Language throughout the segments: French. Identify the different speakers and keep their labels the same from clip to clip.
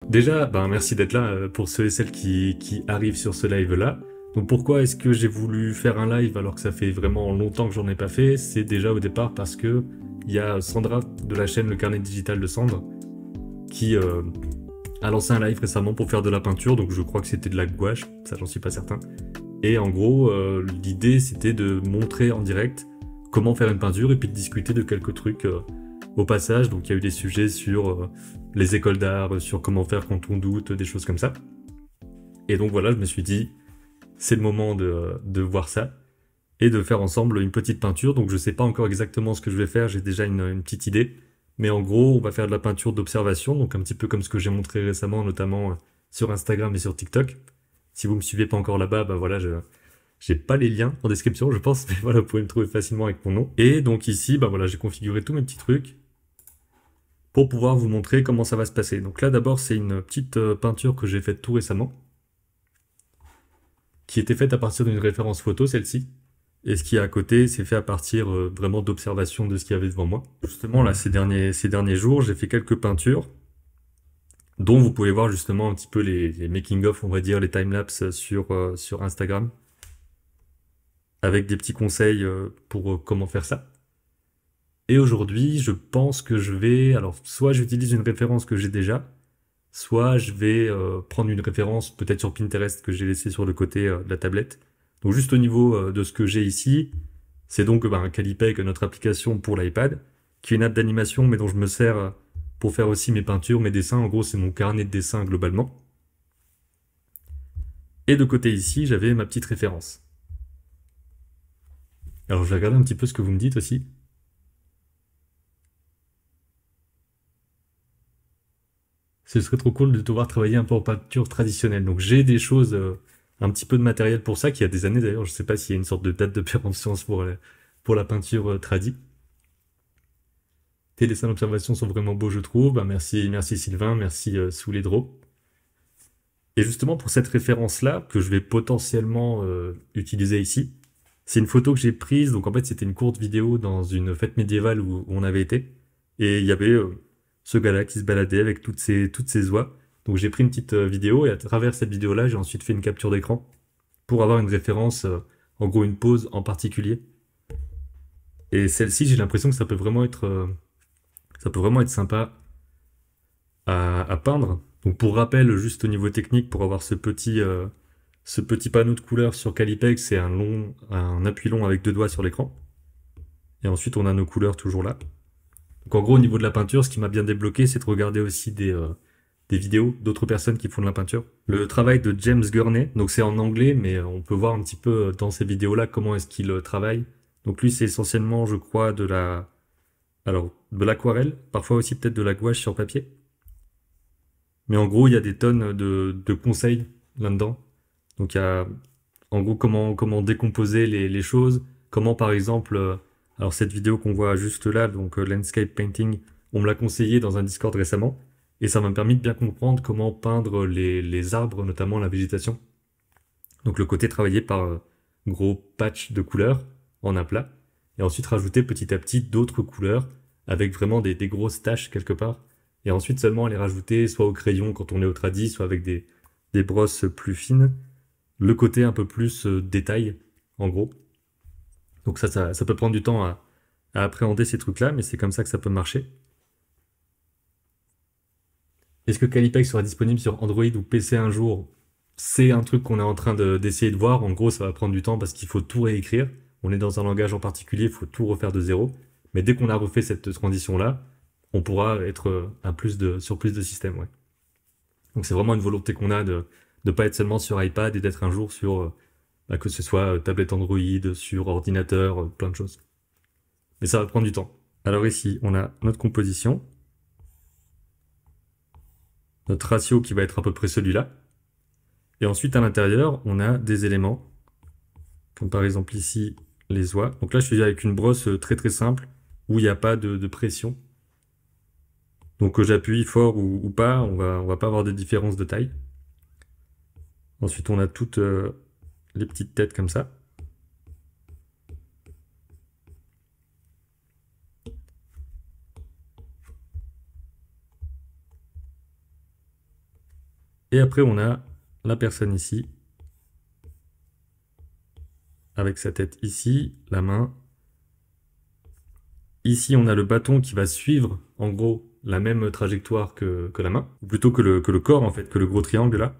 Speaker 1: Déjà, ben, merci d'être là pour ceux et celles qui arrivent sur ce live-là. Donc pourquoi est-ce que j'ai voulu faire un live alors que ça fait vraiment longtemps que j'en ai pas fait? C'est déjà au départ parce que il y a Sandra de la chaîne Le Carnet Digital de Sandre qui a lancé un live récemment pour faire de la peinture, donc je crois que c'était de la gouache, ça j'en suis pas certain. Et en gros, l'idée c'était de montrer en direct comment faire une peinture et puis de discuter de quelques trucs au passage. Donc il y a eu des sujets sur les écoles d'art, sur comment faire quand on doute, des choses comme ça. Et donc voilà, je me suis dit, c'est le moment de voir ça et de faire ensemble une petite peinture. Donc je sais pas encore exactement ce que je vais faire, j'ai déjà une petite idée. Mais en gros, on va faire de la peinture d'observation, donc un petit peu comme ce que j'ai montré récemment, notamment sur Instagram et sur TikTok. Si vous me suivez pas encore là-bas, bah voilà, j'ai pas les liens en description, je pense, mais voilà, vous pouvez me trouver facilement avec mon nom. Et donc ici, bah voilà, j'ai configuré tous mes petits trucs pour pouvoir vous montrer comment ça va se passer. Donc là, d'abord, c'est une petite peinture que j'ai faite tout récemment, qui était faite à partir d'une référence photo, celle-ci. Et ce qui est à côté, c'est fait à partir vraiment d'observation de ce qu'il y avait devant moi. Justement, là, ces derniers jours, j'ai fait quelques peintures, dont vous pouvez voir justement un petit peu les making-of, on va dire, les timelapses sur Instagram, avec des petits conseils pour comment faire ça. Et aujourd'hui, je pense que je vais... Alors, soit j'utilise une référence que j'ai déjà, soit je vais prendre une référence peut-être sur Pinterest que j'ai laissé sur le côté de la tablette. Donc juste au niveau de ce que j'ai ici, c'est donc un Calipeg, notre application pour l'iPad, qui est une app d'animation mais dont je me sers pour faire aussi mes peintures, mes dessins. En gros, c'est mon carnet de dessin globalement. Et de côté ici, j'avais ma petite référence. Alors je vais regarder un petit peu ce que vous me dites aussi. Ce serait trop cool de devoir travailler un peu en peinture traditionnelle. Donc j'ai des choses, un petit peu de matériel pour ça, qui a des années d'ailleurs. Je sais pas s'il y a une sorte de date de péremption pour la peinture tradie. Tes dessins d'observation sont vraiment beaux, je trouve. Bah, merci, merci Sylvain, merci Souledro. Et justement pour cette référence-là, que je vais potentiellement utiliser ici, c'est une photo que j'ai prise. Donc en fait c'était une courte vidéo dans une fête médiévale où on avait été. Et il y avait ce gars-là qui se baladait avec toutes ses oies. Donc j'ai pris une petite vidéo et à travers cette vidéo-là, j'ai ensuite fait une capture d'écran pour avoir une référence, en gros une pose en particulier. Et celle-ci, j'ai l'impression que ça peut vraiment être sympa à peindre. Donc pour rappel, juste au niveau technique, pour avoir ce petit panneau de couleur sur Calipex, c'est un appui long avec deux doigts sur l'écran. Et ensuite, on a nos couleurs toujours là. Donc en gros, au niveau de la peinture, ce qui m'a bien débloqué, c'est de regarder aussi des vidéos d'autres personnes qui font de la peinture. Le travail de James Gurney, donc c'est en anglais, mais on peut voir un petit peu dans ces vidéos-là comment est-ce qu'il travaille. Donc lui, c'est essentiellement, je crois, alors, de l'aquarelle, parfois aussi peut-être de la gouache sur papier. Mais en gros, il y a des tonnes de conseils là-dedans. Donc il y a en gros comment décomposer les choses, comment par exemple, alors cette vidéo qu'on voit juste là, donc Landscape Painting, on me l'a conseillé dans un Discord récemment, et ça m'a permis de bien comprendre comment peindre les arbres, notamment la végétation. Donc le côté travaillé par gros patch de couleurs en aplat, et ensuite rajouter petit à petit d'autres couleurs avec vraiment des grosses taches quelque part, et ensuite seulement les rajouter soit au crayon quand on est au tradi, soit avec des brosses plus fines, le côté un peu plus détail, en gros. Donc ça peut prendre du temps à appréhender ces trucs-là, mais c'est comme ça que ça peut marcher. Est-ce que Calipex sera disponible sur Android ou PC un jour? C'est un truc qu'on est en train d'essayer de voir. En gros, ça va prendre du temps parce qu'il faut tout réécrire. On est dans un langage en particulier, il faut tout refaire de zéro. Mais dès qu'on a refait cette transition-là, on pourra être sur plus de systèmes. Ouais. Donc c'est vraiment une volonté qu'on a de ne pas être seulement sur iPad et d'être un jour sur, que ce soit tablette Android, sur ordinateur, plein de choses. Mais ça va prendre du temps. Alors ici, on a notre composition, notre ratio qui va être à peu près celui-là. Et ensuite, à l'intérieur, on a des éléments, comme par exemple ici, les oies. Donc là, je suis avec une brosse très très simple, où il n'y a pas de pression. Donc que j'appuie fort ou pas, on va pas avoir de différence de taille. Ensuite, on a toutes les petites têtes comme ça. Et après, on a la personne ici, avec sa tête ici, la main. Ici, on a le bâton qui va suivre, en gros, la même trajectoire que la main, ou plutôt que le corps, en fait, que le gros triangle là.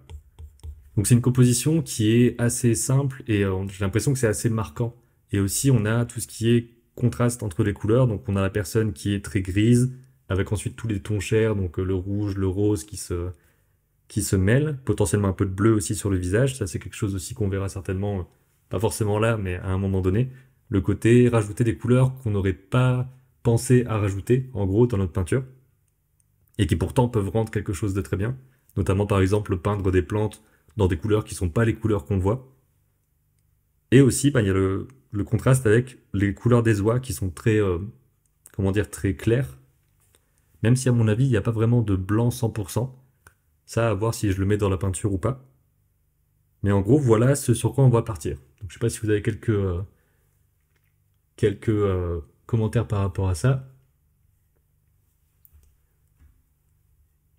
Speaker 1: Donc c'est une composition qui est assez simple et j'ai l'impression que c'est assez marquant. Et aussi, on a tout ce qui est contraste entre les couleurs. Donc on a la personne qui est très grise, avec ensuite tous les tons chers, donc le rouge, le rose qui se mêlent, potentiellement un peu de bleu aussi sur le visage. Ça, c'est quelque chose aussi qu'on verra certainement, pas forcément là, mais à un moment donné. Le côté rajouter des couleurs qu'on n'aurait pas pensé à rajouter, en gros, dans notre peinture, et qui pourtant peuvent rendre quelque chose de très bien. Notamment, par exemple, peindre des plantes dans des couleurs qui sont pas les couleurs qu'on voit. Et aussi, bah, il y a le contraste avec les couleurs des oies qui sont très, comment dire, très claires. Même si, à mon avis, il n'y a pas vraiment de blanc 100%. Ça, à voir si je le mets dans la peinture ou pas. Mais en gros, voilà ce sur quoi on va partir. Donc, je sais pas si vous avez quelques commentaires par rapport à ça.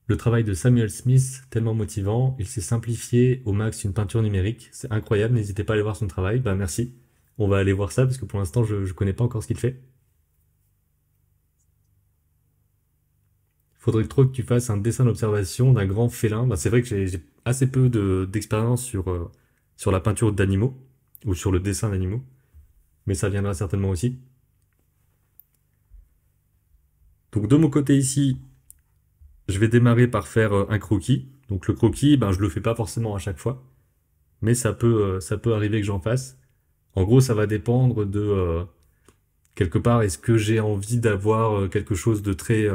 Speaker 1: Le travail de Samuel Smith, tellement motivant, il s'est simplifié au max une peinture numérique. C'est incroyable, n'hésitez pas à aller voir son travail. Bah merci. On va aller voir ça parce que pour l'instant, je connais pas encore ce qu'il fait. Faudrait trop que tu fasses un dessin d'observation d'un grand félin. Bah, c'est vrai que j'ai assez peu d'expérience sur la peinture d'animaux ou sur le dessin d'animaux, mais ça viendra certainement aussi. Donc de mon côté ici, je vais démarrer par faire un croquis. Donc le croquis, ben, je le fais pas forcément à chaque fois, mais ça peut arriver que j'en fasse. En gros, ça va dépendre de quelque part, est-ce que j'ai envie d'avoir quelque chose de très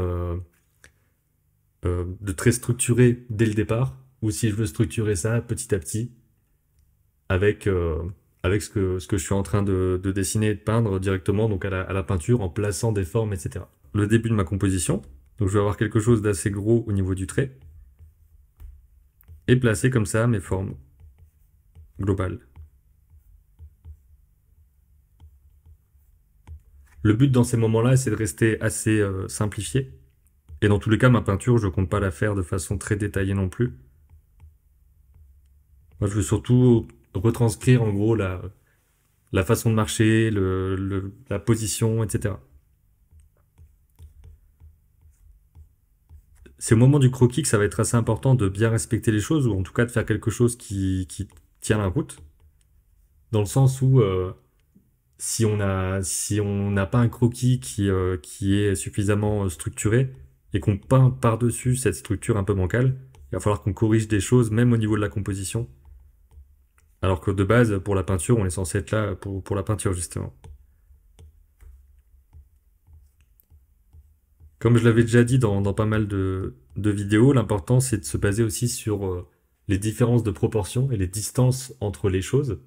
Speaker 1: structuré dès le départ, ou si je veux structurer ça petit à petit avec, avec ce que je suis en train de dessiner et de peindre directement donc à la peinture en plaçant des formes, etc. Le début de ma composition, donc je vais avoir quelque chose d'assez gros au niveau du trait, et placer comme ça mes formes globales. Le but dans ces moments-là, c'est de rester assez simplifié. Et dans tous les cas, ma peinture, je compte pas la faire de façon très détaillée non plus. Moi, je veux surtout retranscrire en gros la façon de marcher, la position, etc. C'est au moment du croquis que ça va être assez important de bien respecter les choses, ou en tout cas de faire quelque chose qui tient la route. Dans le sens où si on n'a pas un croquis qui est suffisamment structuré et qu'on peint par-dessus cette structure un peu bancale, il va falloir qu'on corrige des choses même au niveau de la composition. Alors que de base, pour la peinture, on est censé être là pour la peinture justement. Comme je l'avais déjà dit dans pas mal de vidéos, l'important c'est de se baser aussi sur les différences de proportions et les distances entre les choses.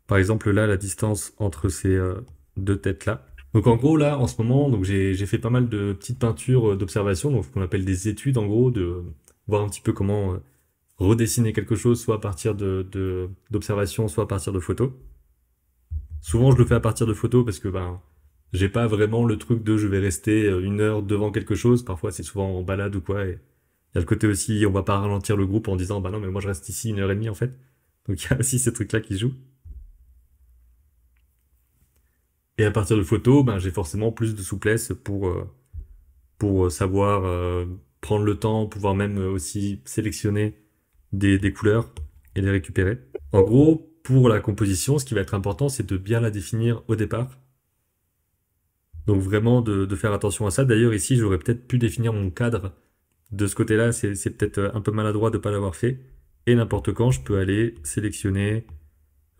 Speaker 1: Par exemple là, la distance entre ces deux têtes-là. Donc en gros là, en ce moment, donc j'ai fait pas mal de petites peintures d'observation, donc ce qu'on appelle des études en gros, de voir un petit peu comment redessiner quelque chose, soit à partir d'observations, soit à partir de photos. Souvent je le fais à partir de photos parce que ben j'ai pas vraiment le truc de je vais rester une heure devant quelque chose. Parfois c'est souvent en balade ou quoi. Et il y a le côté aussi, on va pas ralentir le groupe en disant bah non mais moi je reste ici une heure et demie en fait. Donc il y a aussi ces trucs là qui jouent. Et à partir de photos, ben, j'ai forcément plus de souplesse pour savoir prendre le temps, pouvoir même aussi sélectionner des couleurs et les récupérer. En gros, pour la composition, ce qui va être important, c'est de bien la définir au départ. Donc vraiment de faire attention à ça. D'ailleurs, ici, j'aurais peut-être pu définir mon cadre de ce côté-là. C'est peut-être un peu maladroit de ne pas l'avoir fait. Et n'importe quand, je peux aller sélectionner,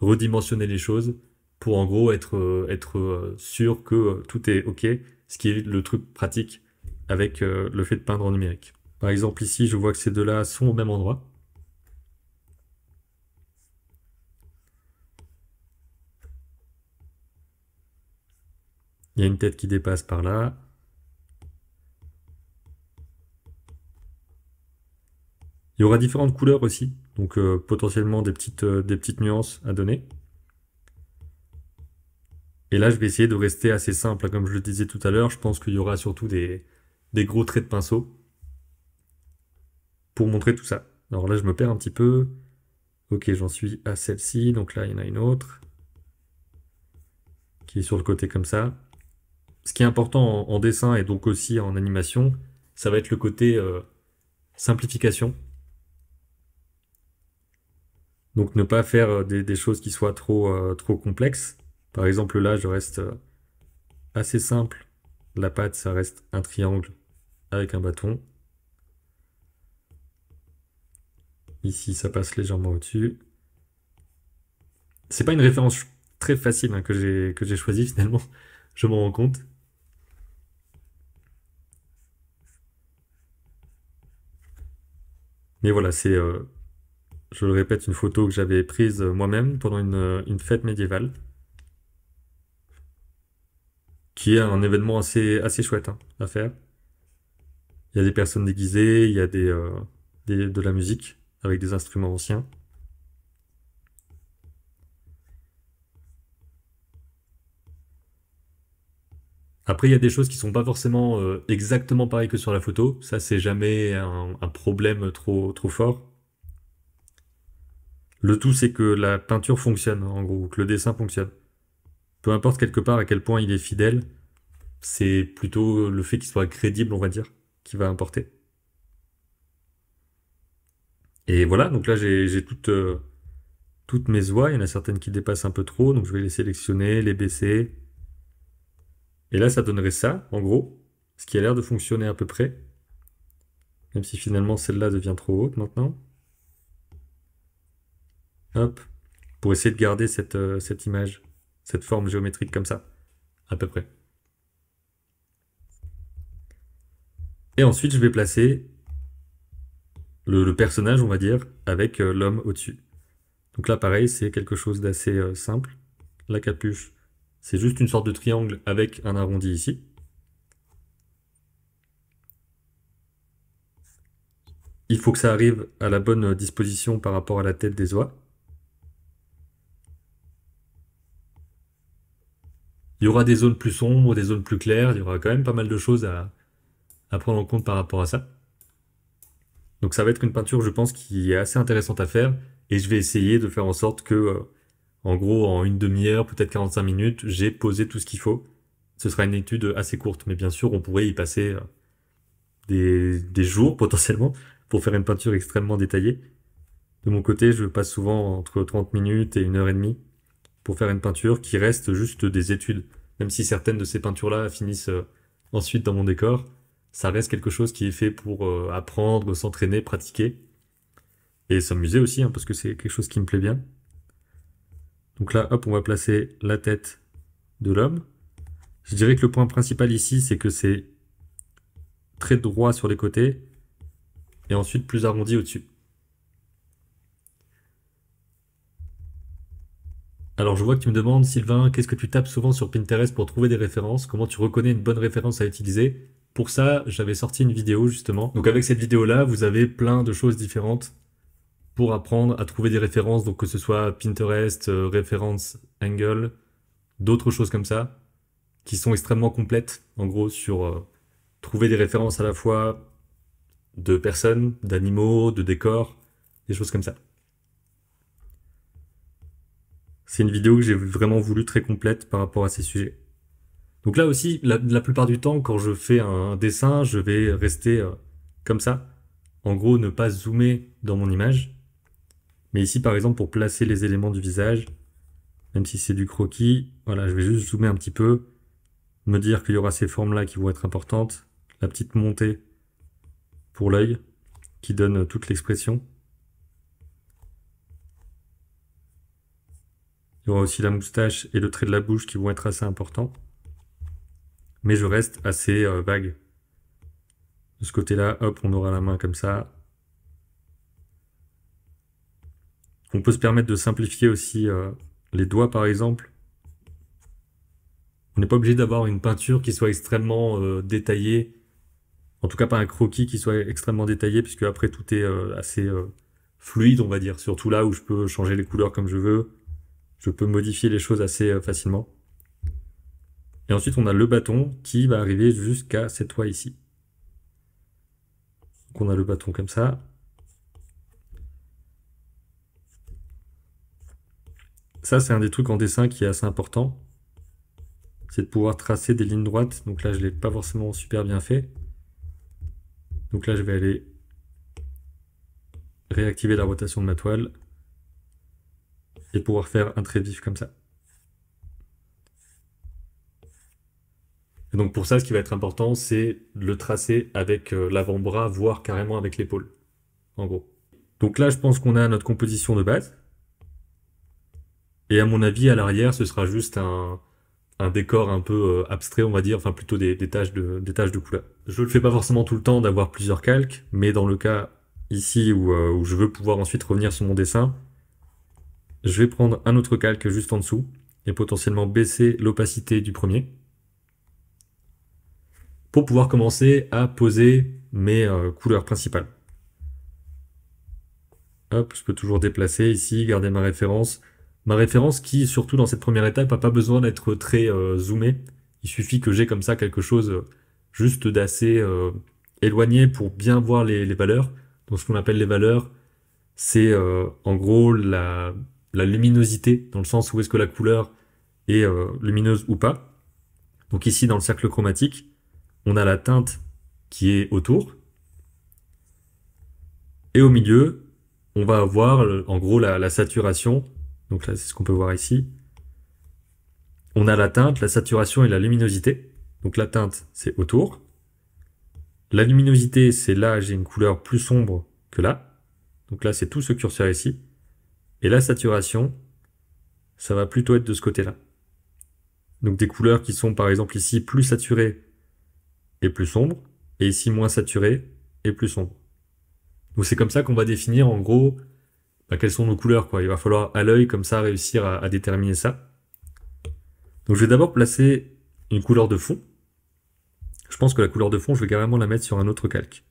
Speaker 1: redimensionner les choses pour en gros être sûr que tout est OK, ce qui est le truc pratique avec le fait de peindre en numérique. Par exemple, ici, je vois que ces deux-là sont au même endroit. Il y a une tête qui dépasse par là. Il y aura différentes couleurs aussi, donc potentiellement des petites nuances à donner. Et là, je vais essayer de rester assez simple. Comme je le disais tout à l'heure, je pense qu'il y aura surtout des gros traits de pinceau. pour montrer tout ça. Alors là, je me perds un petit peu. Ok, j'en suis à celle-ci, donc là, il y en a une autre qui est sur le côté comme ça. Ce qui est important en dessin et donc aussi en animation, ça va être le côté simplification. Donc ne pas faire des choses qui soient trop complexes. Par exemple, là, je reste assez simple. La patte, ça reste un triangle avec un bâton. Ici, ça passe légèrement au-dessus. C'est pas une référence très facile hein, que j'ai choisi finalement. Je m'en rends compte. Mais voilà, c'est, je le répète, une photo que j'avais prise moi-même pendant une fête médiévale, qui est un événement assez chouette hein, à faire. Il y a des personnes déguisées, il y a de la musique avec des instruments anciens. Après, il y a des choses qui sont pas forcément exactement pareilles que sur la photo. Ça, c'est jamais un problème trop fort. Le tout, c'est que la peinture fonctionne, en gros, que le dessin fonctionne. Peu importe quelque part à quel point il est fidèle, c'est plutôt le fait qu'il soit crédible, on va dire, qui va importer. Et voilà, donc là, j'ai toutes mes oies. Il y en a certaines qui dépassent un peu trop, donc je vais les sélectionner, les baisser. Et là, ça donnerait ça, en gros, ce qui a l'air de fonctionner à peu près. Même si finalement celle-là devient trop haute maintenant. Hop, pour essayer de garder cette image, cette forme géométrique comme ça, à peu près. Et ensuite, je vais placer le personnage, on va dire, avec l'homme au-dessus. Donc là, pareil, c'est quelque chose d'assez simple. La capuche, c'est juste une sorte de triangle avec un arrondi ici. Il faut que ça arrive à la bonne disposition par rapport à la tête des oies. Il y aura des zones plus sombres, des zones plus claires, il y aura quand même pas mal de choses à prendre en compte par rapport à ça. Donc ça va être une peinture, je pense, qui est assez intéressante à faire, et je vais essayer de faire en sorte que, en gros, en une demi-heure, peut-être 45 minutes, j'ai posé tout ce qu'il faut. Ce sera une étude assez courte, mais bien sûr, on pourrait y passer des jours potentiellement pour faire une peinture extrêmement détaillée. De mon côté, je passe souvent entre 30 minutes et 1 heure et demie pour faire une peinture qui reste juste des études. Même si certaines de ces peintures-là finissent ensuite dans mon décor, ça reste quelque chose qui est fait pour apprendre, s'entraîner, pratiquer et s'amuser aussi, hein, parce que c'est quelque chose qui me plaît bien. Donc là, hop, on va placer la tête de l'homme. Je dirais que le point principal ici, c'est que c'est très droit sur les côtés et ensuite plus arrondi au-dessus. Alors je vois que tu me demandes, Sylvain, qu'est-ce que tu tapes souvent sur Pinterest pour trouver des références? Comment tu reconnais une bonne référence à utiliser? Pour ça, j'avais sorti une vidéo justement. Donc avec cette vidéo-là, vous avez plein de choses différentes pour apprendre à trouver des références, donc que ce soit Pinterest, Reference Angle, d'autres choses comme ça, qui sont extrêmement complètes, en gros, sur trouver des références à la fois de personnes, d'animaux, de décors, des choses comme ça. C'est une vidéo que j'ai vraiment voulu très complète par rapport à ces sujets. Donc là aussi, la plupart du temps, quand je fais un dessin, je vais rester comme ça. En gros, ne pas zoomer dans mon image. Mais ici, par exemple, pour placer les éléments du visage, même si c'est du croquis, voilà, je vais juste zoomer un petit peu, me dire qu'il y aura ces formes-là qui vont être importantes, la petite montée pour l'œil, qui donne toute l'expression. Il y aura aussi la moustache et le trait de la bouche qui vont être assez importants. Mais je reste assez vague. De ce côté-là, hop, on aura la main comme ça. On peut se permettre de simplifier aussi les doigts, par exemple. On n'est pas obligé d'avoir une peinture qui soit extrêmement détaillée. En tout cas, pas un croquis qui soit extrêmement détaillé, puisque après tout est assez fluide, on va dire. Surtout là où je peux changer les couleurs comme je veux. Je peux modifier les choses assez facilement. Et ensuite, on a le bâton qui va arriver jusqu'à cette oie ici. Donc on a le bâton comme ça. Ça, c'est un des trucs en dessin qui est assez important. C'est de pouvoir tracer des lignes droites. Donc là, je ne l'ai pas forcément super bien fait. Donc là, je vais aller réactiver la rotation de ma toile et pouvoir faire un trait vif comme ça. Et donc pour ça, ce qui va être important, c'est le tracer avec l'avant-bras, voire carrément avec l'épaule, en gros. Donc là, je pense qu'on a notre composition de base. Et à mon avis, à l'arrière, ce sera juste un décor un peu abstrait, on va dire, enfin plutôt des taches de couleur. Je ne le fais pas forcément tout le temps d'avoir plusieurs calques, mais dans le cas ici où je veux pouvoir ensuite revenir sur mon dessin, je vais prendre un autre calque juste en dessous et potentiellement baisser l'opacité du premier pour pouvoir commencer à poser mes couleurs principales. Hop, je peux toujours déplacer ici, garder ma référence. Ma référence qui, surtout dans cette première étape, n'a pas besoin d'être très zoomé. Il suffit que j'ai comme ça quelque chose juste d'assez éloigné pour bien voir les valeurs. Donc ce qu'on appelle les valeurs, c'est en gros la luminosité, dans le sens où est-ce que la couleur est lumineuse ou pas. Donc ici, dans le cercle chromatique, on a la teinte qui est autour. Et au milieu, on va avoir en gros la saturation. Donc là, c'est ce qu'on peut voir ici. On a la teinte, la saturation et la luminosité. Donc la teinte, c'est autour. La luminosité, c'est là, j'ai une couleur plus sombre que là. Donc là, c'est tout ce curseur ici. Et la saturation, ça va plutôt être de ce côté-là. Donc des couleurs qui sont par exemple ici plus saturées et plus sombres. Et ici moins saturées et plus sombres. Donc c'est comme ça qu'on va définir en gros quelles sont nos couleurs, quoi. Il va falloir à l'œil comme ça réussir à déterminer ça. Donc je vais d'abord placer une couleur de fond. Je pense que la couleur de fond, je vais carrément la mettre sur un autre calque.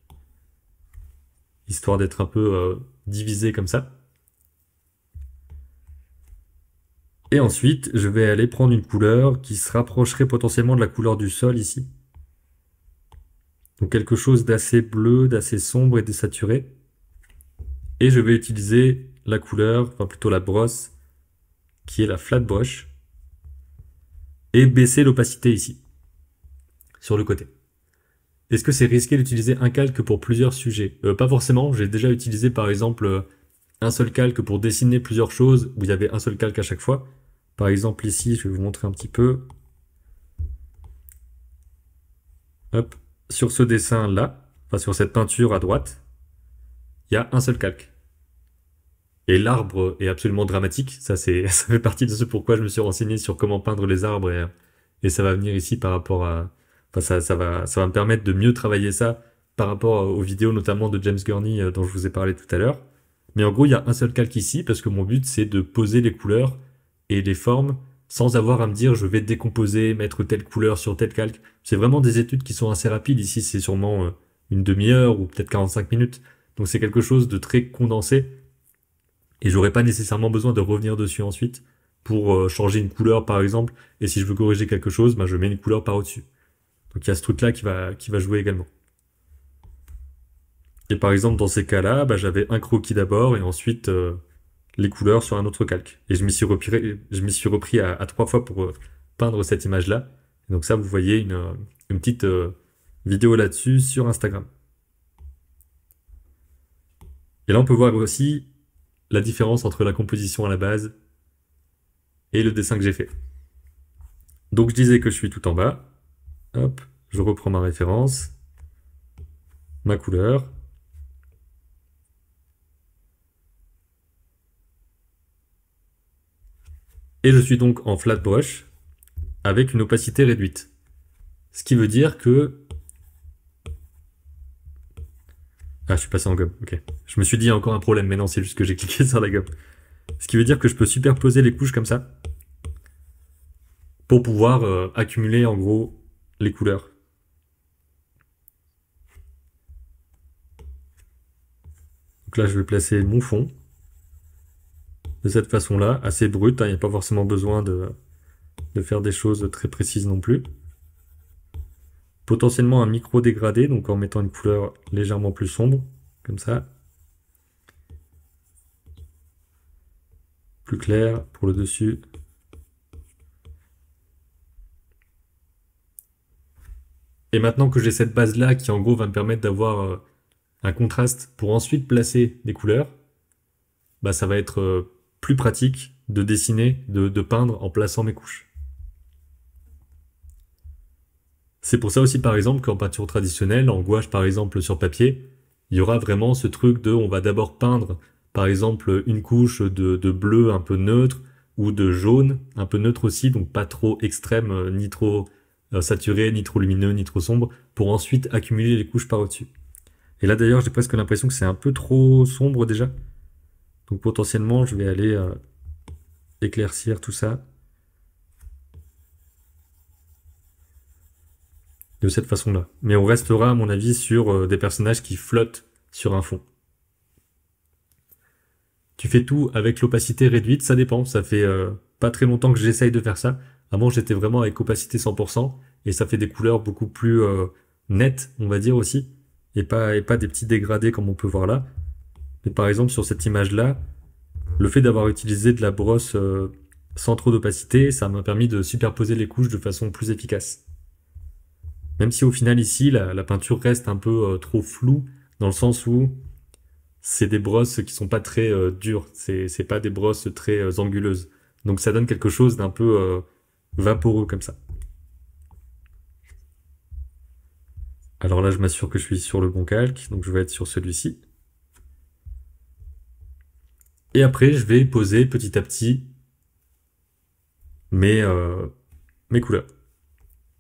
Speaker 1: Histoire d'être un peu divisé comme ça. Et ensuite, je vais aller prendre une couleur qui se rapprocherait potentiellement de la couleur du sol ici. Donc quelque chose d'assez bleu, d'assez sombre et désaturé. Et je vais utiliser la couleur, enfin plutôt la brosse, qui est la flat brush. Et baisser l'opacité ici, sur le côté. Est-ce que c'est risqué d'utiliser un calque pour plusieurs sujets? Pas forcément, j'ai déjà utilisé par exemple un seul calque pour dessiner plusieurs choses, où il y avait un seul calque à chaque fois. Par exemple ici, je vais vous montrer un petit peu. Hop, sur ce dessin-là, enfin sur cette peinture à droite, il y a un seul calque. Et l'arbre est absolument dramatique, ça fait partie de ce pourquoi je me suis renseigné sur comment peindre les arbres, et ça va venir ici par rapport à... Enfin, ça va me permettre de mieux travailler ça par rapport aux vidéos notamment de James Gurney dont je vous ai parlé tout à l'heure. Mais en gros, il y a un seul calque ici, parce que mon but, c'est de poser les couleurs et les formes sans avoir à me dire je vais décomposer, mettre telle couleur sur tel calque. C'est vraiment des études qui sont assez rapides. Ici, c'est sûrement une demi-heure ou peut-être 45 minutes. Donc c'est quelque chose de très condensé. Et j'aurais pas nécessairement besoin de revenir dessus ensuite pour changer une couleur par exemple. Et si je veux corriger quelque chose, je mets une couleur par au-dessus. Donc il y a ce truc-là qui va jouer également. Et par exemple, dans ces cas-là, j'avais un croquis d'abord et ensuite les couleurs sur un autre calque. Et je m'y suis repris à 3 fois pour peindre cette image-là. Donc ça, vous voyez une petite vidéo là-dessus sur Instagram. Et là, on peut voir aussi la différence entre la composition à la base et le dessin que j'ai fait. Donc je disais que je suis tout en bas. Hop, je reprends ma référence, ma couleur. Et je suis donc en flat brush avec une opacité réduite. Ce qui veut dire que... Ah, je suis passé en gomme, ok. Je me suis dit, il y a encore un problème, mais non, c'est juste que j'ai cliqué sur la gomme. Ce qui veut dire que je peux superposer les couches comme ça pour pouvoir accumuler en gros les couleurs. Donc là, je vais placer mon fond de cette façon-là, assez brut, il n'y a pas forcément besoin de faire des choses très précises non plus. Potentiellement un micro dégradé, donc en mettant une couleur légèrement plus sombre, comme ça. plus clair pour le dessus. Et maintenant que j'ai cette base-là qui en gros va me permettre d'avoir un contraste pour ensuite placer des couleurs, bah ça va être plus pratique de dessiner, de peindre en plaçant mes couches. C'est pour ça aussi par exemple qu'en peinture traditionnelle, en gouache par exemple sur papier, il y aura vraiment ce truc de on va d'abord peindre par exemple une couche de bleu un peu neutre ou de jaune un peu neutre aussi, donc pas trop extrême, ni trop saturé, ni trop lumineux, ni trop sombre, pour ensuite accumuler les couches par au-dessus. Et là d'ailleurs j'ai presque l'impression que c'est un peu trop sombre déjà. Donc potentiellement je vais aller éclaircir tout ça de cette façon-là. Mais on restera à mon avis sur des personnages qui flottent sur un fond. Tu fais tout avec l'opacité réduite, ça dépend. Ça fait pas très longtemps que j'essaye de faire ça. Avant, j'étais vraiment avec opacité 100%, et ça fait des couleurs beaucoup plus nettes, on va dire aussi, et pas des petits dégradés comme on peut voir là. Mais par exemple, sur cette image-là, le fait d'avoir utilisé de la brosse sans trop d'opacité, ça m'a permis de superposer les couches de façon plus efficace. Même si au final ici, la peinture reste un peu trop floue, dans le sens où c'est des brosses qui sont pas très dures, c'est pas des brosses très anguleuses. Donc ça donne quelque chose d'un peu vaporeux comme ça. Alors là, je m'assure que je suis sur le bon calque, donc je vais être sur celui-ci. Et après, je vais poser petit à petit mes, mes couleurs.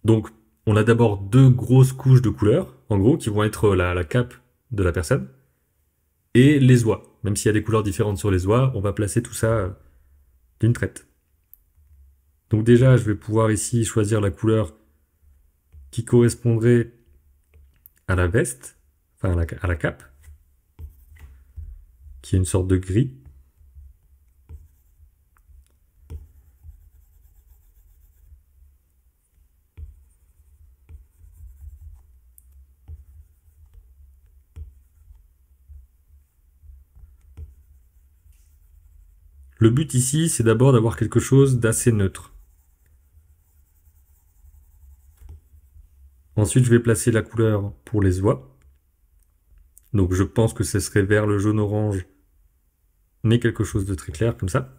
Speaker 1: Donc, on a d'abord deux grosses couches de couleurs, en gros, qui vont être la cape de la personne, et les oies. Même s'il y a des couleurs différentes sur les oies, on va placer tout ça d'une traite. Donc déjà, je vais pouvoir ici choisir la couleur qui correspondrait à la veste, enfin à la cape, qui est une sorte de gris. Le but ici, c'est d'abord d'avoir quelque chose d'assez neutre. Ensuite, je vais placer la couleur pour les oies. Donc je pense que ce serait vers le jaune-orange, mais quelque chose de très clair comme ça.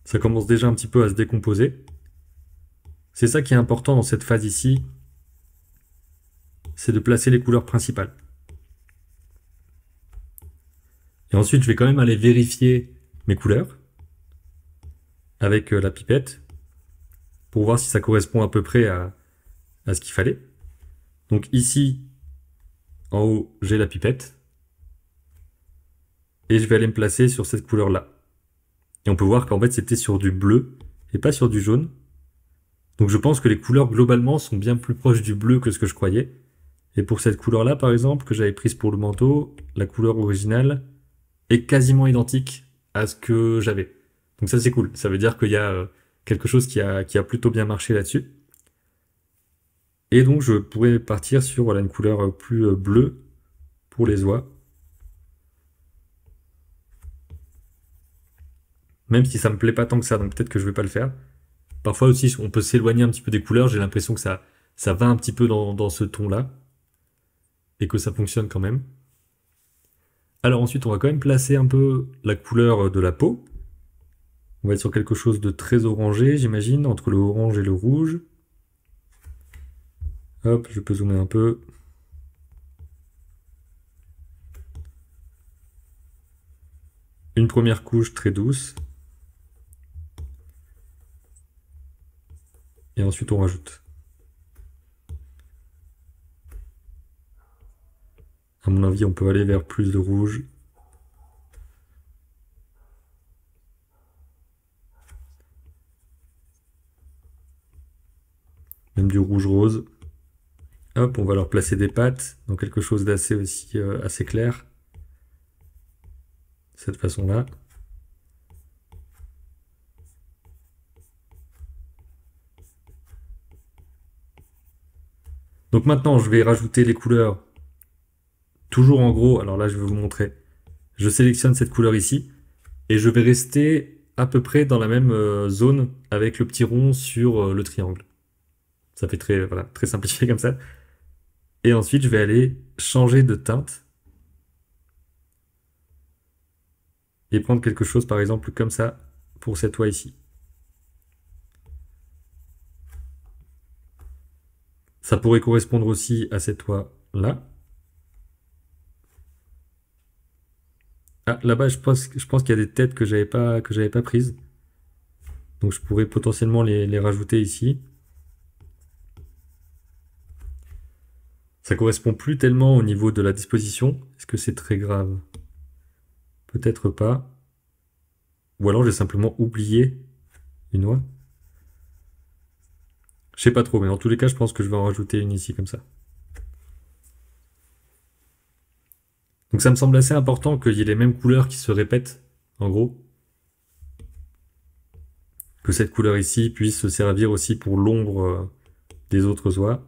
Speaker 1: Ça commence déjà un petit peu à se décomposer. C'est ça qui est important dans cette phase ici, c'est de placer les couleurs principales. Et ensuite, je vais quand même aller vérifier mes couleurs avec la pipette pour voir si ça correspond à peu près à ce qu'il fallait. Donc ici, en haut, j'ai la pipette. Et je vais aller me placer sur cette couleur-là. Et on peut voir qu'en fait, c'était sur du bleu et pas sur du jaune. Donc je pense que les couleurs globalement sont bien plus proches du bleu que ce que je croyais. Et pour cette couleur-là, par exemple, que j'avais prise pour le manteau, la couleur originale est quasiment identique à ce que j'avais. Donc ça, c'est cool. Ça veut dire qu'il y a quelque chose qui a plutôt bien marché là-dessus. Et donc je pourrais partir sur voilà, une couleur plus bleue pour les oies. Même si ça me plaît pas tant que ça, donc peut-être que je vais pas le faire. Parfois aussi, on peut s'éloigner un petit peu des couleurs, j'ai l'impression que ça va un petit peu dans ce ton-là, et que ça fonctionne quand même. Alors ensuite, on va quand même placer un peu la couleur de la peau. On va être sur quelque chose de très orangé, j'imagine, entre le orange et le rouge. Hop, je peux zoomer un peu. Une première couche très douce. Et ensuite, on rajoute. À mon avis, on peut aller vers plus de rouge. même du rouge rose. Hop, on va leur placer des pattes dans quelque chose d'assez aussi assez clair. De cette façon-là. Donc maintenant, je vais rajouter les couleurs toujours en gros. Alors là, je vais vous montrer. Je sélectionne cette couleur ici et je vais rester à peu près dans la même zone avec le petit rond sur le triangle. Ça fait très, voilà, très simplifié comme ça. Et ensuite, je vais aller changer de teinte et prendre quelque chose, par exemple, comme ça, pour cette oie ici. Ça pourrait correspondre aussi à cette oie-là. Ah, là-bas, je pense qu'il y a des têtes que j'avais pas prises. Donc je pourrais potentiellement les rajouter ici. Ça correspond plus tellement au niveau de la disposition. Est-ce que c'est très grave? Peut-être pas. Ou alors j'ai simplement oublié une oie. Je sais pas trop, mais dans tous les cas, je pense que je vais en rajouter une ici comme ça. Donc ça me semble assez important qu'il y ait les mêmes couleurs qui se répètent, en gros. Que cette couleur ici puisse se servir aussi pour l'ombre des autres oies.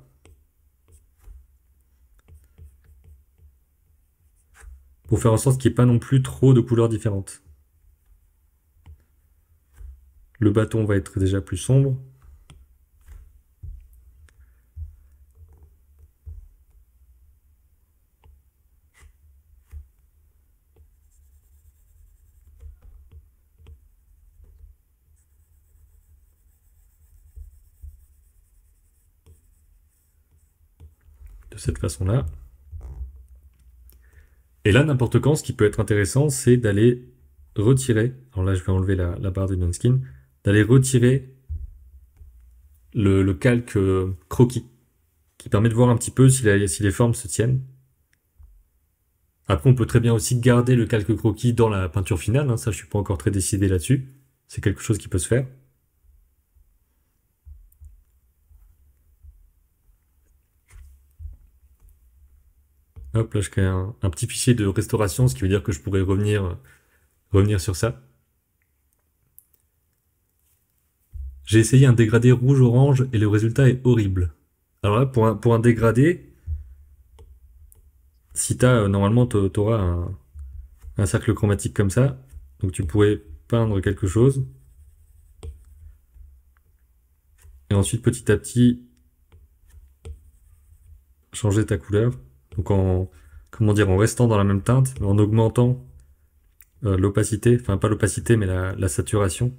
Speaker 1: Pour faire en sorte qu'il n'y ait pas non plus trop de couleurs différentes. Le bâton va être déjà plus sombre. De cette façon-là. Et là, n'importe quand, ce qui peut être intéressant, c'est d'aller retirer, alors là je vais enlever la barre de non-skin, d'aller retirer le calque croquis, qui permet de voir un petit peu si les formes se tiennent. Après, on peut très bien aussi garder le calque croquis dans la peinture finale, hein, ça je suis pas encore très décidé là-dessus, c'est quelque chose qui peut se faire. Hop, là je crée un petit fichier de restauration, ce qui veut dire que je pourrais revenir sur ça. J'ai essayé un dégradé rouge-orange et le résultat est horrible. Alors là, pour un dégradé, si normalement, tu auras un cercle chromatique comme ça, donc tu pourrais peindre quelque chose. Et ensuite, petit à petit, changer ta couleur. Donc en restant dans la même teinte, mais en augmentant l'opacité, enfin pas l'opacité, mais la saturation.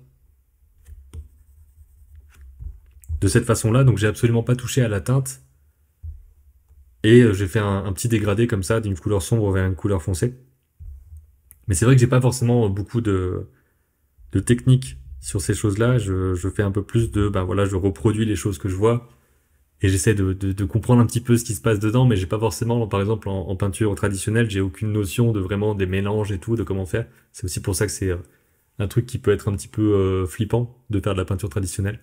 Speaker 1: De cette façon-là, donc j'ai absolument pas touché à la teinte. Et j'ai fait un petit dégradé comme ça, d'une couleur sombre vers une couleur foncée. Mais c'est vrai que j'ai pas forcément beaucoup de technique sur ces choses-là. Je fais un peu plus ben voilà, je reproduis les choses que je vois. Et j'essaie de comprendre un petit peu ce qui se passe dedans, mais j'ai pas forcément, par exemple, en peinture traditionnelle, j'ai aucune notion de vraiment des mélanges et tout, de comment faire. C'est aussi pour ça que c'est un truc qui peut être un petit peu flippant de faire de la peinture traditionnelle.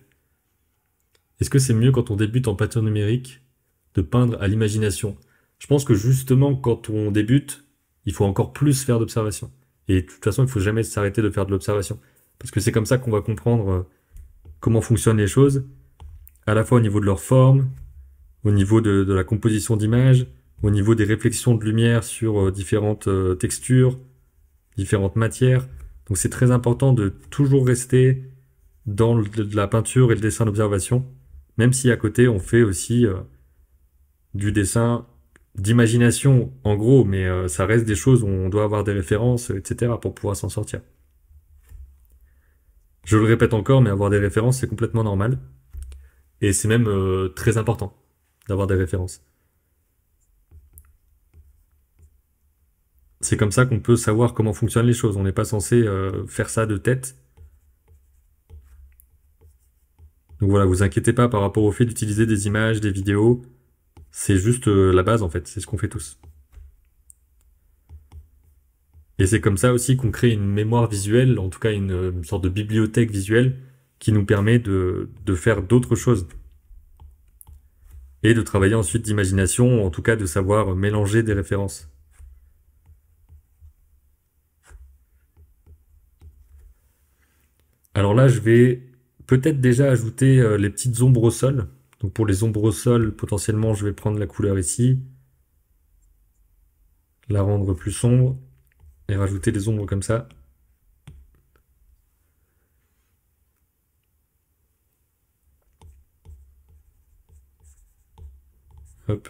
Speaker 1: Est-ce que c'est mieux quand on débute en peinture numérique de peindre à l'imagination? Je pense que justement, quand on débute, il faut encore plus faire d'observation. Et de toute façon, il faut jamais s'arrêter de faire de l'observation. Parce que c'est comme ça qu'on va comprendre comment fonctionnent les choses, à la fois au niveau de leur forme, au niveau de la composition d'image, au niveau des réflexions de lumière sur différentes textures, différentes matières. Donc c'est très important de toujours rester dans de la peinture et le dessin d'observation, même si à côté on fait aussi du dessin d'imagination en gros, mais ça reste des choses où on doit avoir des références, etc. pour pouvoir s'en sortir. Je le répète encore, mais avoir des références, c'est complètement normal. Et c'est même très important d'avoir des références. C'est comme ça qu'on peut savoir comment fonctionnent les choses. On n'est pas censé faire ça de tête. Donc voilà, vous inquiétez pas par rapport au fait d'utiliser des images, des vidéos. C'est juste la base en fait, c'est ce qu'on fait tous. Et c'est comme ça aussi qu'on crée une mémoire visuelle, en tout cas une sorte de bibliothèque visuelle qui nous permet de faire d'autres choses. et de travailler ensuite d'imagination, ou en tout cas de savoir mélanger des références. Alors là, je vais peut-être déjà ajouter les petites ombres au sol. Donc pour les ombres au sol, potentiellement, je vais prendre la couleur ici, la rendre plus sombre, et rajouter des ombres comme ça. Hop.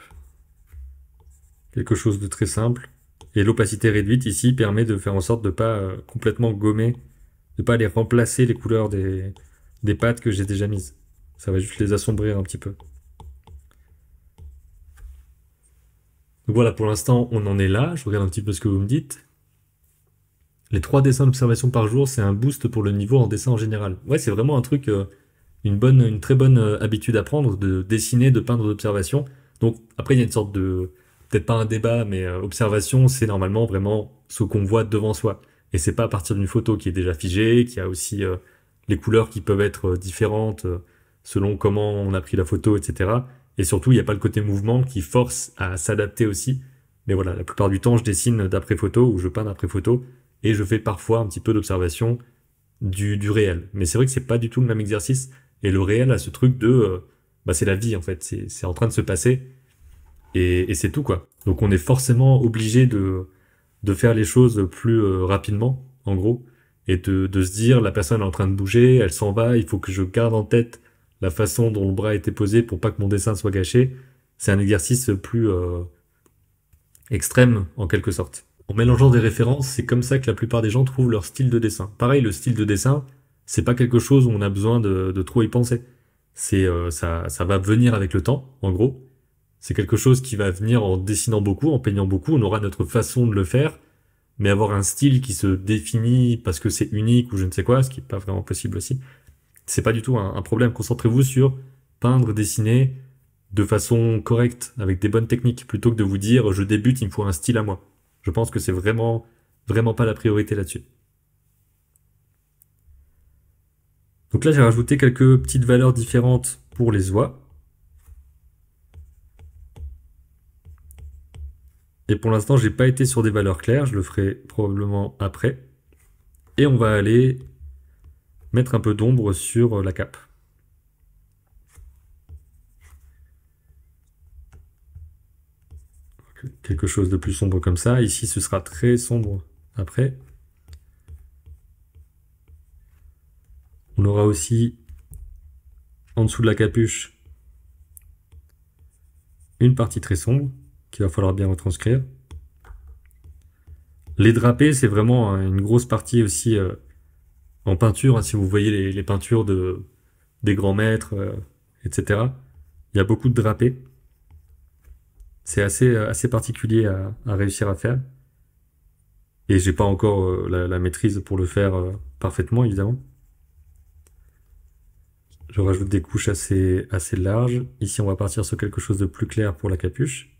Speaker 1: Quelque chose de très simple. Et l'opacité réduite ici permet de faire en sorte de ne pas complètement gommer, de ne pas aller remplacer les couleurs des pattes que j'ai déjà mises. Ça va juste les assombrir un petit peu. Donc voilà, pour l'instant, on en est là. Je regarde un petit peu ce que vous me dites. Les 3 dessins d'observation par jour, c'est un boost pour le niveau en dessin en général. Ouais, c'est vraiment un truc, une très bonne habitude à prendre, de dessiner, de peindre d'observation. Donc après, il y a une sorte de, peut-être pas un débat, mais observation, c'est normalement vraiment ce qu'on voit devant soi. Et c'est pas à partir d'une photo qui est déjà figée, qui a aussi les couleurs qui peuvent être différentes selon comment on a pris la photo, etc. Et surtout, il n'y a pas le côté mouvement qui force à s'adapter aussi. Mais voilà, la plupart du temps, je dessine d'après photo ou je peins d'après photo et je fais parfois un petit peu d'observation du réel. Mais c'est vrai que c'est pas du tout le même exercice. Et le réel a ce truc de, bah c'est la vie en fait, c'est en train de se passer et c'est tout quoi. Donc on est forcément obligé de faire les choses plus rapidement, en gros, et de se dire la personne est en train de bouger, elle s'en va, il faut que je garde en tête la façon dont le bras a été posé pour pas que mon dessin soit gâché. C'est un exercice plus extrême en quelque sorte. En mélangeant des références, c'est comme ça que la plupart des gens trouvent leur style de dessin. Pareil, le style de dessin, c'est pas quelque chose où on a besoin de trop y penser. C'est ça va venir avec le temps, en gros. C'est quelque chose qui va venir en dessinant beaucoup, en peignant beaucoup. On aura notre façon de le faire, mais avoir un style qui se définit parce que c'est unique ou je ne sais quoi, ce qui est pas vraiment possible aussi. C'est pas du tout un problème. Concentrez-vous sur peindre, dessiner de façon correcte, avec des bonnes techniques, plutôt que de vous dire je débute, il me faut un style à moi. Je pense que c'est vraiment pas la priorité là-dessus. Donc là, j'ai rajouté quelques petites valeurs différentes pour les oies. Et pour l'instant, j'ai pas été sur des valeurs claires, je le ferai probablement après. Et on va aller mettre un peu d'ombre sur la cape. Quelque chose de plus sombre comme ça. Ici, ce sera très sombre après. On aura aussi, en dessous de la capuche, une partie très sombre qu'il va falloir bien retranscrire. Les drapés, c'est vraiment une grosse partie aussi en peinture. Si vous voyez les peintures des grands maîtres, etc., il y a beaucoup de drapés. C'est assez particulier à réussir à faire. Et j'ai pas encore la maîtrise pour le faire parfaitement, évidemment. Je rajoute des couches assez larges. Ici, on va partir sur quelque chose de plus clair pour la capuche.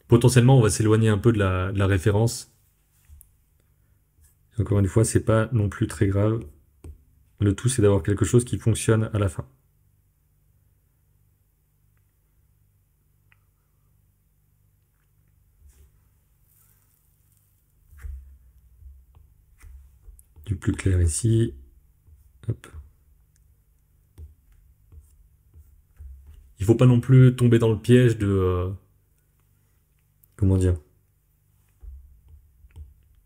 Speaker 1: Potentiellement, on va s'éloigner un peu de la référence. Encore une fois, c'est pas non plus très grave. Le tout, c'est d'avoir quelque chose qui fonctionne à la fin. Du plus clair ici. Hop. Il faut pas non plus tomber dans le piège de... comment dire?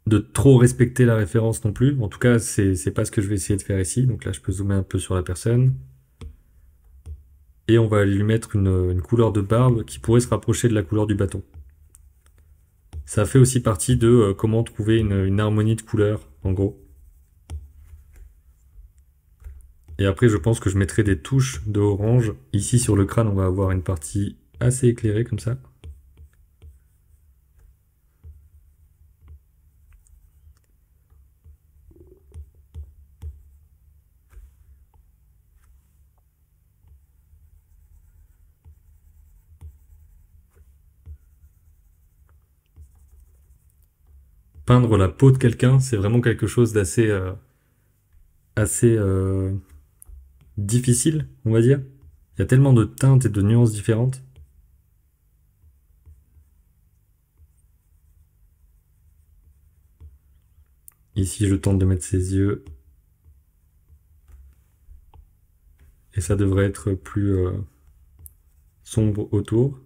Speaker 1: De trop respecter la référence non plus. En tout cas, c'est pas ce que je vais essayer de faire ici. Donc là, je peux zoomer un peu sur la personne. Et on va aller lui mettre une couleur de barbe qui pourrait se rapprocher de la couleur du bâton. Ça fait aussi partie de comment trouver une harmonie de couleurs, en gros. Et après, je pense que je mettrai des touches de orange. Ici, sur le crâne, on va avoir une partie assez éclairée, comme ça. Peindre la peau de quelqu'un, c'est vraiment quelque chose d'assez assez difficile, on va dire. Il y a tellement de teintes et de nuances différentes. Ici, je tente de mettre ses yeux. Et ça devrait être plus sombre autour.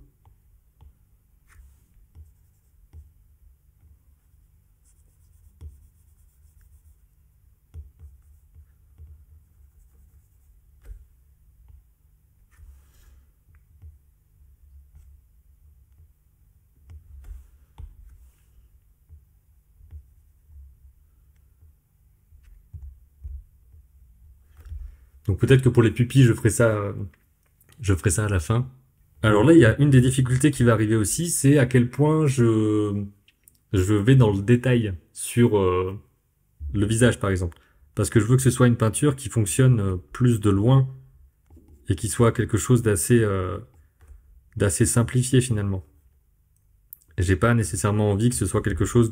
Speaker 1: Donc peut-être que pour les pupilles, je ferai ça à la fin. Alors là, il y a une des difficultés qui va arriver aussi, c'est à quel point je vais dans le détail sur le visage, par exemple. Parce que je veux que ce soit une peinture qui fonctionne plus de loin et qui soit quelque chose d'assez simplifié finalement. Et j'ai pas nécessairement envie que ce soit quelque chose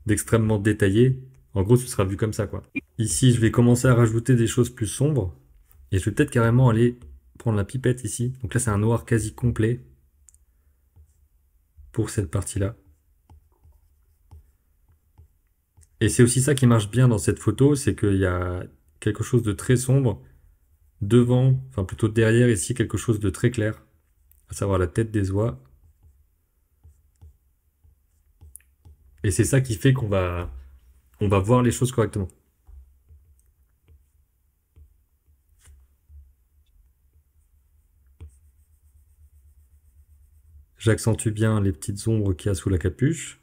Speaker 1: d'extrêmement détaillé. En gros, ce sera vu comme ça, quoi. Ici, je vais commencer à rajouter des choses plus sombres. Et je vais peut-être carrément aller prendre la pipette ici. Donc là, c'est un noir quasi complet pour cette partie-là. Et c'est aussi ça qui marche bien dans cette photo, c'est qu'il y a quelque chose de très sombre devant, enfin plutôt derrière ici, quelque chose de très clair, à savoir la tête des oies. Et c'est ça qui fait on va voir les choses correctement. J'accentue bien les petites ombres qu'il y a sous la capuche.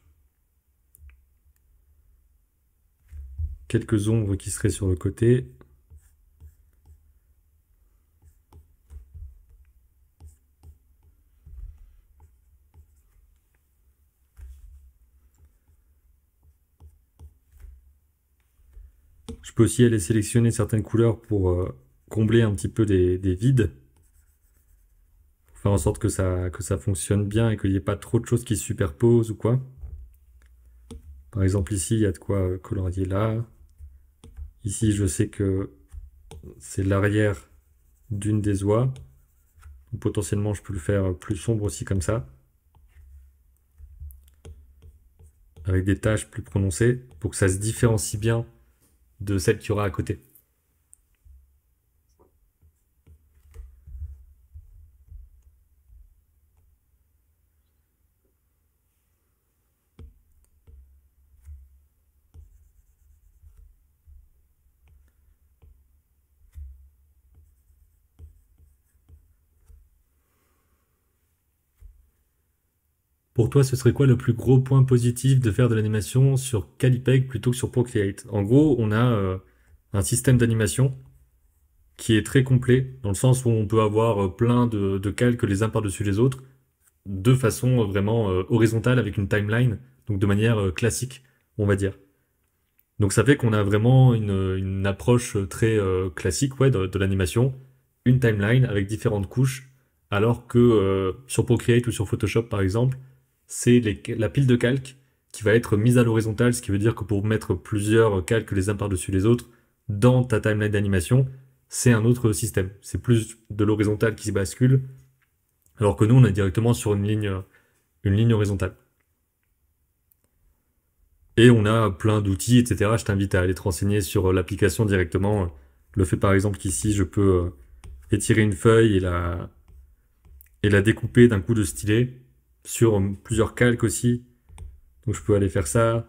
Speaker 1: Quelques ombres qui seraient sur le côté. Je peux aussi aller sélectionner certaines couleurs pour combler un petit peu des vides. Pour faire en sorte que ça fonctionne bien et qu'il n'y ait pas trop de choses qui se superposent ou quoi. Par exemple ici, il y a de quoi colorier là. Ici, je sais que c'est l'arrière d'une des oies. Donc, potentiellement, je peux le faire plus sombre aussi comme ça. Avec des taches plus prononcées pour que ça se différencie bien de celle qu'il y aura à côté. Pour toi, ce serait quoi le plus gros point positif de faire de l'animation sur Calipeg plutôt que sur Procreate? En gros, on a un système d'animation qui est très complet, dans le sens où on peut avoir plein de calques les uns par-dessus les autres, de façon vraiment horizontale avec une timeline, donc de manière classique, on va dire. Donc ça fait qu'on a vraiment une approche très classique ouais, de l'animation, une timeline avec différentes couches, alors que sur Procreate ou sur Photoshop par exemple, c'est la pile de calques qui va être mise à l'horizontale, ce qui veut dire que pour mettre plusieurs calques les uns par-dessus les autres dans ta timeline d'animation, c'est un autre système. C'est plus de l'horizontale qui se bascule, alors que nous on est directement sur une ligne horizontale. Et on a plein d'outils, etc. Je t'invite à aller te renseigner sur l'application directement. Le fait par exemple qu'ici je peux étirer une feuille et la découper d'un coup de stylet sur plusieurs calques aussi. Donc je peux aller faire ça.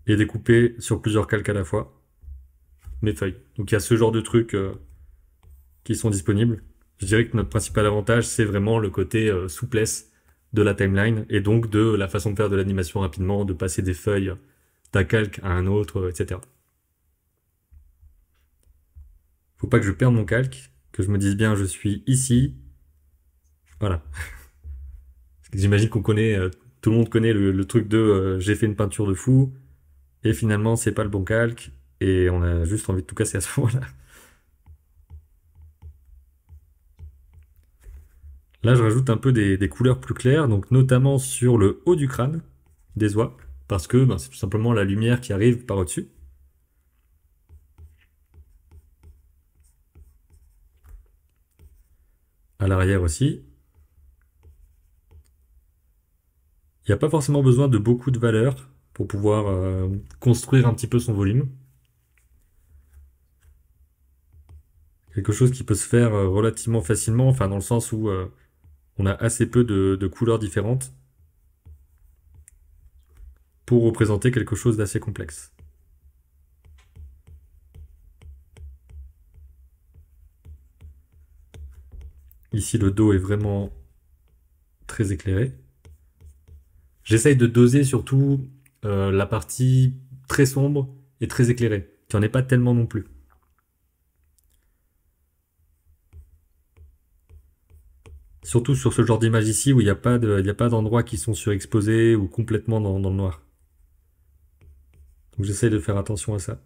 Speaker 1: Et découper sur plusieurs calques à la fois mes feuilles. Donc il y a ce genre de trucs qui sont disponibles. Je dirais que notre principal avantage, c'est vraiment le côté souplesse de la timeline et donc de la façon de faire de l'animation rapidement, de passer des feuilles d'un calque à un autre, etc. Faut pas que je perde mon calque, que je me dise bien je suis ici. Voilà. J'imagine qu'on connaît, tout le monde connaît le truc de j'ai fait une peinture de fou et finalement c'est pas le bon calque et on a juste envie de tout casser à ce moment-là. Là, je rajoute un peu des couleurs plus claires, donc notamment sur le haut du crâne des oies, parce que ben, c'est tout simplement la lumière qui arrive par au-dessus. à l'arrière aussi. Il n'y a pas forcément besoin de beaucoup de valeur pour pouvoir construire un petit peu son volume. Quelque chose qui peut se faire relativement facilement, enfin dans le sens où on a assez peu de couleurs différentes pour représenter quelque chose d'assez complexe. Ici, le dos est vraiment très éclairé. J'essaye de doser surtout la partie très sombre et très éclairée, qui n'en est pas tellement non plus. Surtout sur ce genre d'image ici où il n'y a pas d'endroits qui sont surexposés ou complètement dans le noir. Donc j'essaye de faire attention à ça.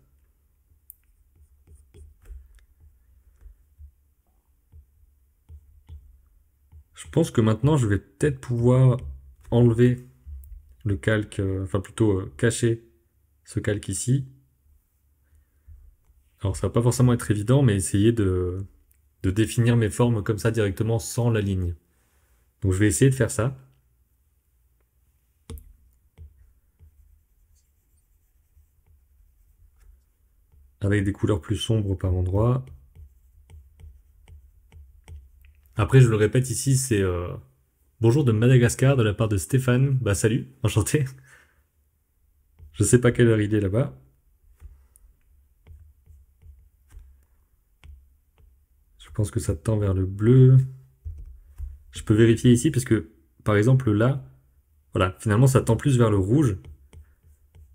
Speaker 1: Je pense que maintenant je vais peut-être pouvoir enlever le calque, enfin plutôt cacher ce calque ici. Alors ça va pas forcément être évident, mais essayer de définir mes formes comme ça directement sans la ligne. Donc je vais essayer de faire ça. Avec des couleurs plus sombres par endroit. Après, je le répète ici, c'est bonjour de Madagascar de la part de Stéphane. Bah salut, enchanté. Je sais pas quelle heure il est là-bas. Je pense que ça tend vers le bleu. Je peux vérifier ici parce que, par exemple, là, voilà, finalement ça tend plus vers le rouge.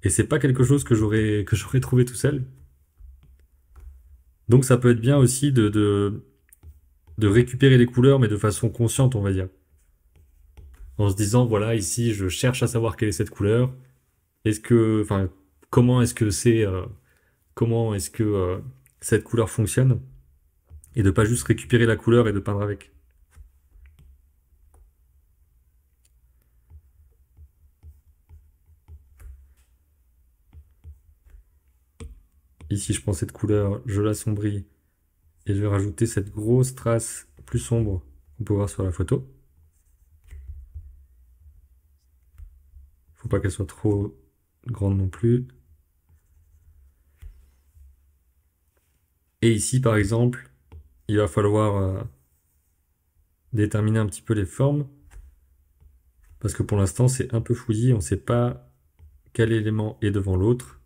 Speaker 1: Et c'est pas quelque chose que j'aurais trouvé tout seul. Donc ça peut être bien aussi de récupérer les couleurs, mais de façon consciente, on va dire. En se disant, voilà, ici, je cherche à savoir quelle est cette couleur. Est-ce que, enfin, comment est-ce que comment est-ce que cette couleur fonctionne? Et de pas juste récupérer la couleur et de peindre avec. Ici, je prends cette couleur, je l'assombris et je vais rajouter cette grosse trace plus sombre qu'on peut voir sur la photo. Faut pas qu'elle soit trop grande non plus. Et ici, par exemple, il va falloir déterminer un petit peu les formes. Parce que pour l'instant, c'est un peu fouillis, on ne sait pas quel élément est devant l'autre.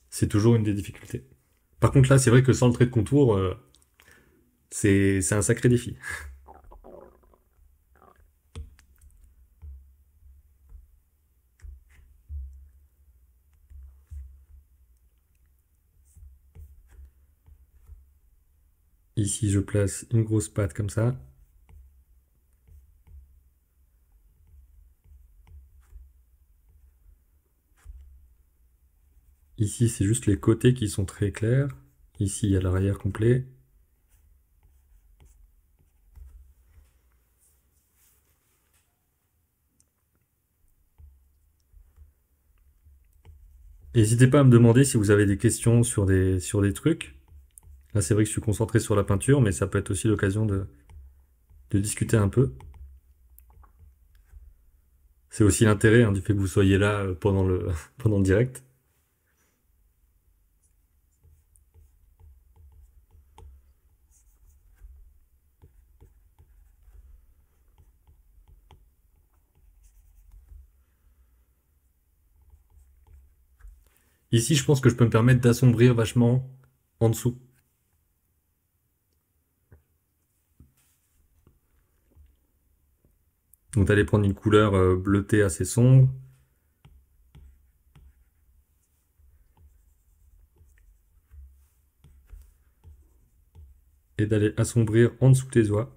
Speaker 1: C'est toujours une des difficultés. Par contre là, c'est vrai que sans le trait de contour, c'est un sacré défi. Ici, je place une grosse patte comme ça. Ici, c'est juste les côtés qui sont très clairs. Ici, il y a l'arrière complet. N'hésitez pas à me demander si vous avez des questions sur des trucs. Là, c'est vrai que je suis concentré sur la peinture, mais ça peut être aussi l'occasion de discuter un peu. C'est aussi l'intérêt du fait que vous soyez là pendant pendant le direct. Ici, je pense que je peux me permettre d'assombrir vachement en dessous. Donc d'aller prendre une couleur bleutée assez sombre. Et d'aller assombrir en dessous tes doigts.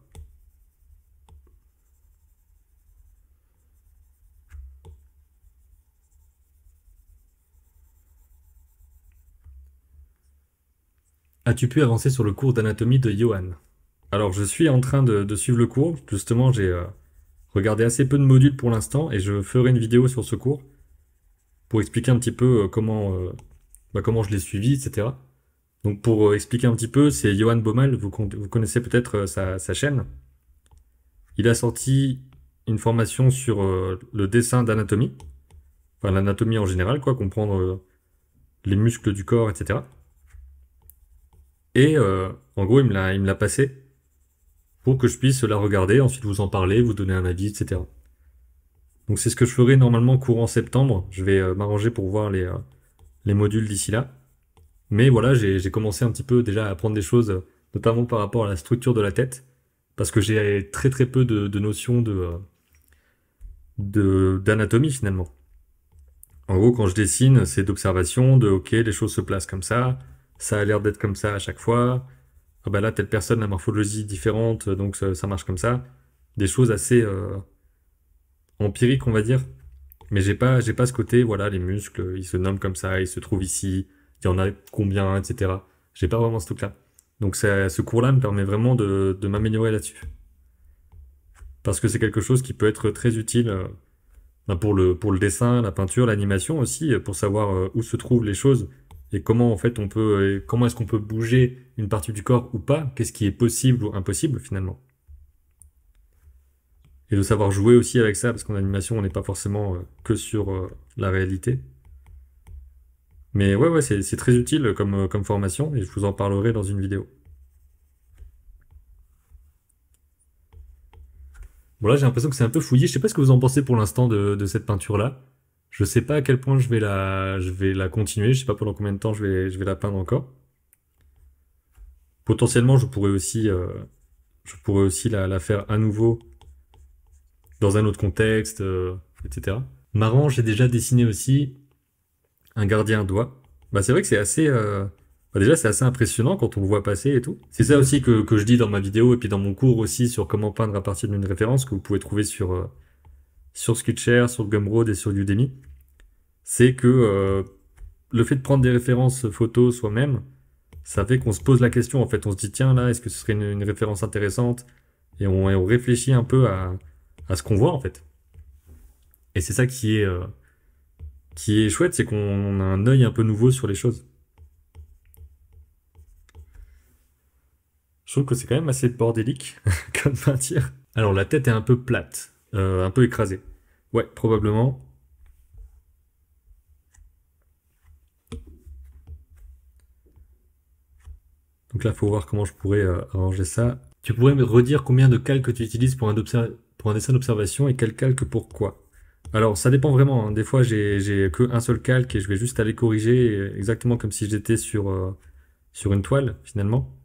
Speaker 1: As-tu pu avancer sur le cours d'anatomie de Johan? Alors je suis en train de suivre le cours. Justement, j'ai regardé assez peu de modules pour l'instant et je ferai une vidéo sur ce cours pour expliquer un petit peu comment je l'ai suivi, etc. Donc pour expliquer un petit peu, c'est Johan Baumal, vous connaissez peut-être sa chaîne. Il a sorti une formation sur le dessin d'anatomie, enfin l'anatomie en général, quoi, comprendre les muscles du corps, etc. Et en gros, il me l'a passé pour que je puisse la regarder, ensuite vous en parler, vous donner un avis, etc. Donc c'est ce que je ferai normalement courant septembre. Je vais m'arranger pour voir les modules d'ici là. Mais voilà, j'ai commencé un petit peu déjà à apprendre des choses, notamment par rapport à la structure de la tête, parce que j'ai très très peu de notions d'anatomie finalement. En gros, quand je dessine, c'est d'observation, de ok, les choses se placent comme ça a l'air d'être comme ça à chaque fois. Ah bah là, telle personne, la morphologie est différente, donc ça marche comme ça. Des choses assez empiriques, on va dire. Mais j'ai pas ce côté, voilà, les muscles, ils se nomment comme ça, ils se trouvent ici, il y en a combien, etc. J'ai pas vraiment ce truc-là. Donc ce cours-là me permet vraiment de m'améliorer là-dessus. Parce que c'est quelque chose qui peut être très utile ben, pour le dessin, la peinture, l'animation aussi, pour savoir où se trouvent les choses et comment en fait comment est-ce qu'on peut bouger une partie du corps ou pas, qu'est-ce qui est possible ou impossible finalement. Et de savoir jouer aussi avec ça, parce qu'en animation, on n'est pas forcément que sur la réalité. Mais ouais, c'est très utile comme formation et je vous en parlerai dans une vidéo. Bon là, j'ai l'impression que c'est un peu fouillé. Je sais pas ce que vous en pensez pour l'instant de cette peinture-là. Je sais pas à quel point je vais la continuer. Je sais pas pendant combien de temps je vais la peindre encore. Potentiellement, je pourrais aussi la faire à nouveau dans un autre contexte, etc. Marrant, j'ai déjà dessiné aussi un gardien à doigts. Bah, c'est vrai que c'est assez. Bah, déjà, c'est assez impressionnant quand on le voit passer et tout. C'est ça aussi que je dis dans ma vidéo et puis dans mon cours aussi sur comment peindre à partir d'une référence que vous pouvez trouver sur Sketchfab, sur Gumroad et sur Udemy. C'est que le fait de prendre des références photos soi-même, ça fait qu'on se pose la question. En fait, on se dit tiens là, est-ce que ce serait une référence intéressante et on réfléchit un peu à ce qu'on voit en fait. Et c'est ça qui est chouette, c'est qu'on a un œil un peu nouveau sur les choses. Je trouve que c'est quand même assez bordélique comme peinture. Alors la tête est un peu plate, un peu écrasée. Ouais, probablement. Donc là, faut voir comment je pourrais arranger ça. Tu pourrais me redire combien de calques tu utilises pour un dessin d'observation et quel calque pourquoi? Alors ça dépend vraiment, hein. Des fois, j'ai que un seul calque et je vais juste aller corriger exactement comme si j'étais sur une toile finalement.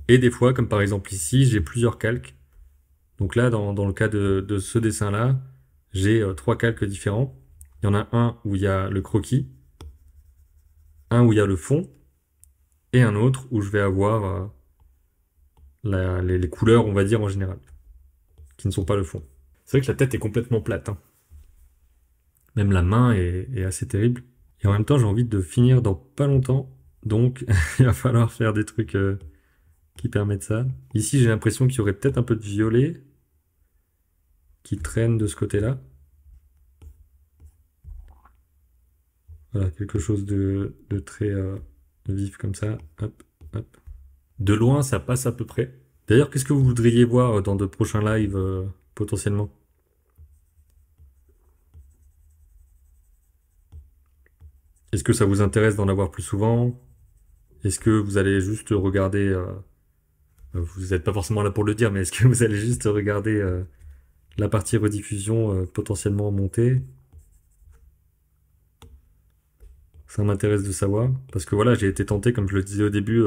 Speaker 1: Et des fois, comme par exemple ici, j'ai plusieurs calques. Donc là, dans le cas de ce dessin-là, j'ai trois calques différents. Il y en a un où il y a le croquis, un où il y a le fond, et un autre où je vais avoir les couleurs, on va dire, en général, qui ne sont pas le fond. C'est vrai que la tête est complètement plate, hein. Même la main est assez terrible. Et en même temps, j'ai envie de finir dans pas longtemps, donc il va falloir faire des trucs qui permettent ça. Ici, j'ai l'impression qu'il y aurait peut-être un peu de violet qui traîne de ce côté-là. Voilà, quelque chose de très vif comme ça. Hop, hop. De loin, ça passe à peu près. D'ailleurs, qu'est-ce que vous voudriez voir dans de prochains lives potentiellement? Est-ce que ça vous intéresse d'en avoir plus souvent? Est-ce que vous allez juste regarder... vous n'êtes pas forcément là pour le dire, mais est-ce que vous allez juste regarder la partie rediffusion potentiellement montée? Ça m'intéresse de savoir. Parce que voilà, j'ai été tenté, comme je le disais au début,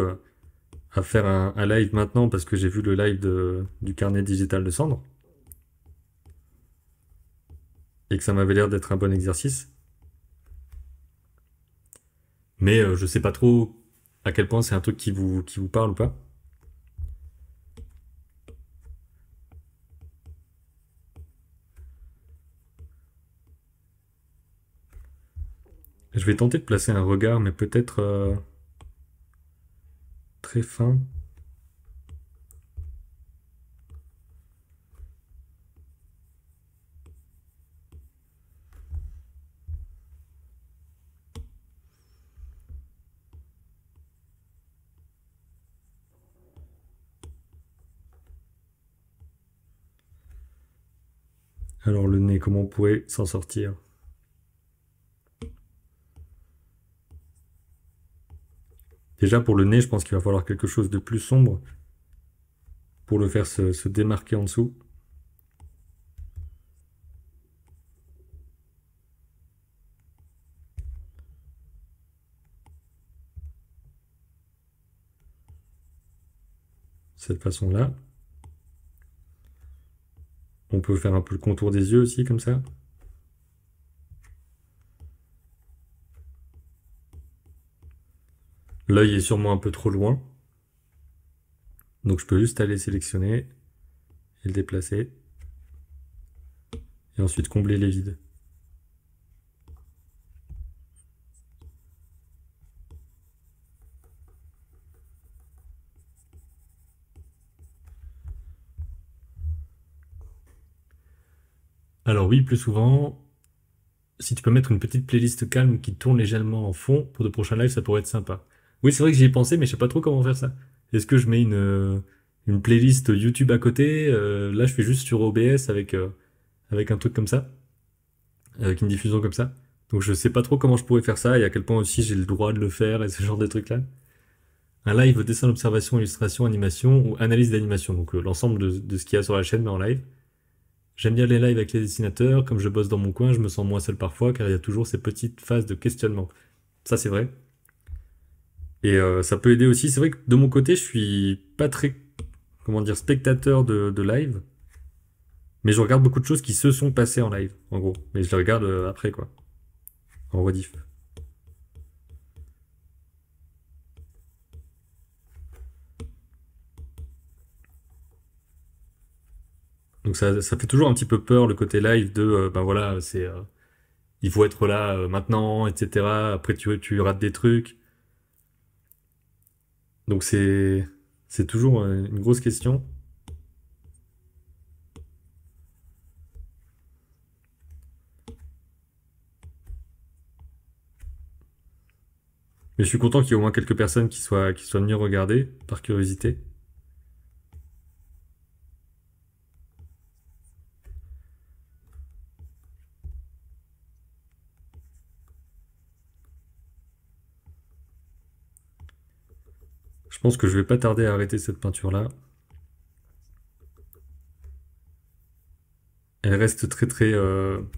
Speaker 1: à faire un live maintenant parce que j'ai vu le live du carnet digital de Sandre. Et que ça m'avait l'air d'être un bon exercice. Mais je sais pas trop à quel point c'est un truc qui vous parle ou pas. Je vais tenter de placer un regard, mais peut-être très fin. Alors le nez, comment on pourrait s'en sortir? Déjà pour le nez, je pense qu'il va falloir quelque chose de plus sombre pour le faire se démarquer en dessous. Cette façon-là. On peut faire un peu le contour des yeux aussi, comme ça. L'œil est sûrement un peu trop loin. Donc je peux juste aller sélectionner et le déplacer. Et ensuite combler les vides. Alors oui, plus souvent, si tu peux mettre une petite playlist calme qui tourne légèrement en fond pour de prochains lives, ça pourrait être sympa. Oui, c'est vrai que j'y ai pensé, mais je sais pas trop comment faire ça. Est-ce que je mets une playlist YouTube à côté? Là, je fais juste sur OBS avec un truc comme ça, avec une diffusion comme ça. Donc je sais pas trop comment je pourrais faire ça et à quel point aussi j'ai le droit de le faire et ce genre de trucs-là. Un live dessin d'observation, illustration, animation ou analyse d'animation. Donc l'ensemble de ce qu'il y a sur la chaîne, mais en live. J'aime bien les lives avec les dessinateurs. Comme je bosse dans mon coin, je me sens moins seul parfois car il y a toujours ces petites phases de questionnement. Ça, c'est vrai. Et ça peut aider aussi. C'est vrai que de mon côté, je suis pas très, comment dire, spectateur de live. Mais je regarde beaucoup de choses qui se sont passées en live, en gros. Mais je les regarde après, quoi. En rediff. Donc ça fait toujours un petit peu peur le côté live de, ben voilà, il faut être là maintenant, etc. Après tu rates des trucs. Donc c'est toujours une grosse question. Mais je suis content qu'il y ait au moins quelques personnes qui soient venues regarder par curiosité. Je pense que je vais pas tarder à arrêter cette peinture-là. Elle reste très très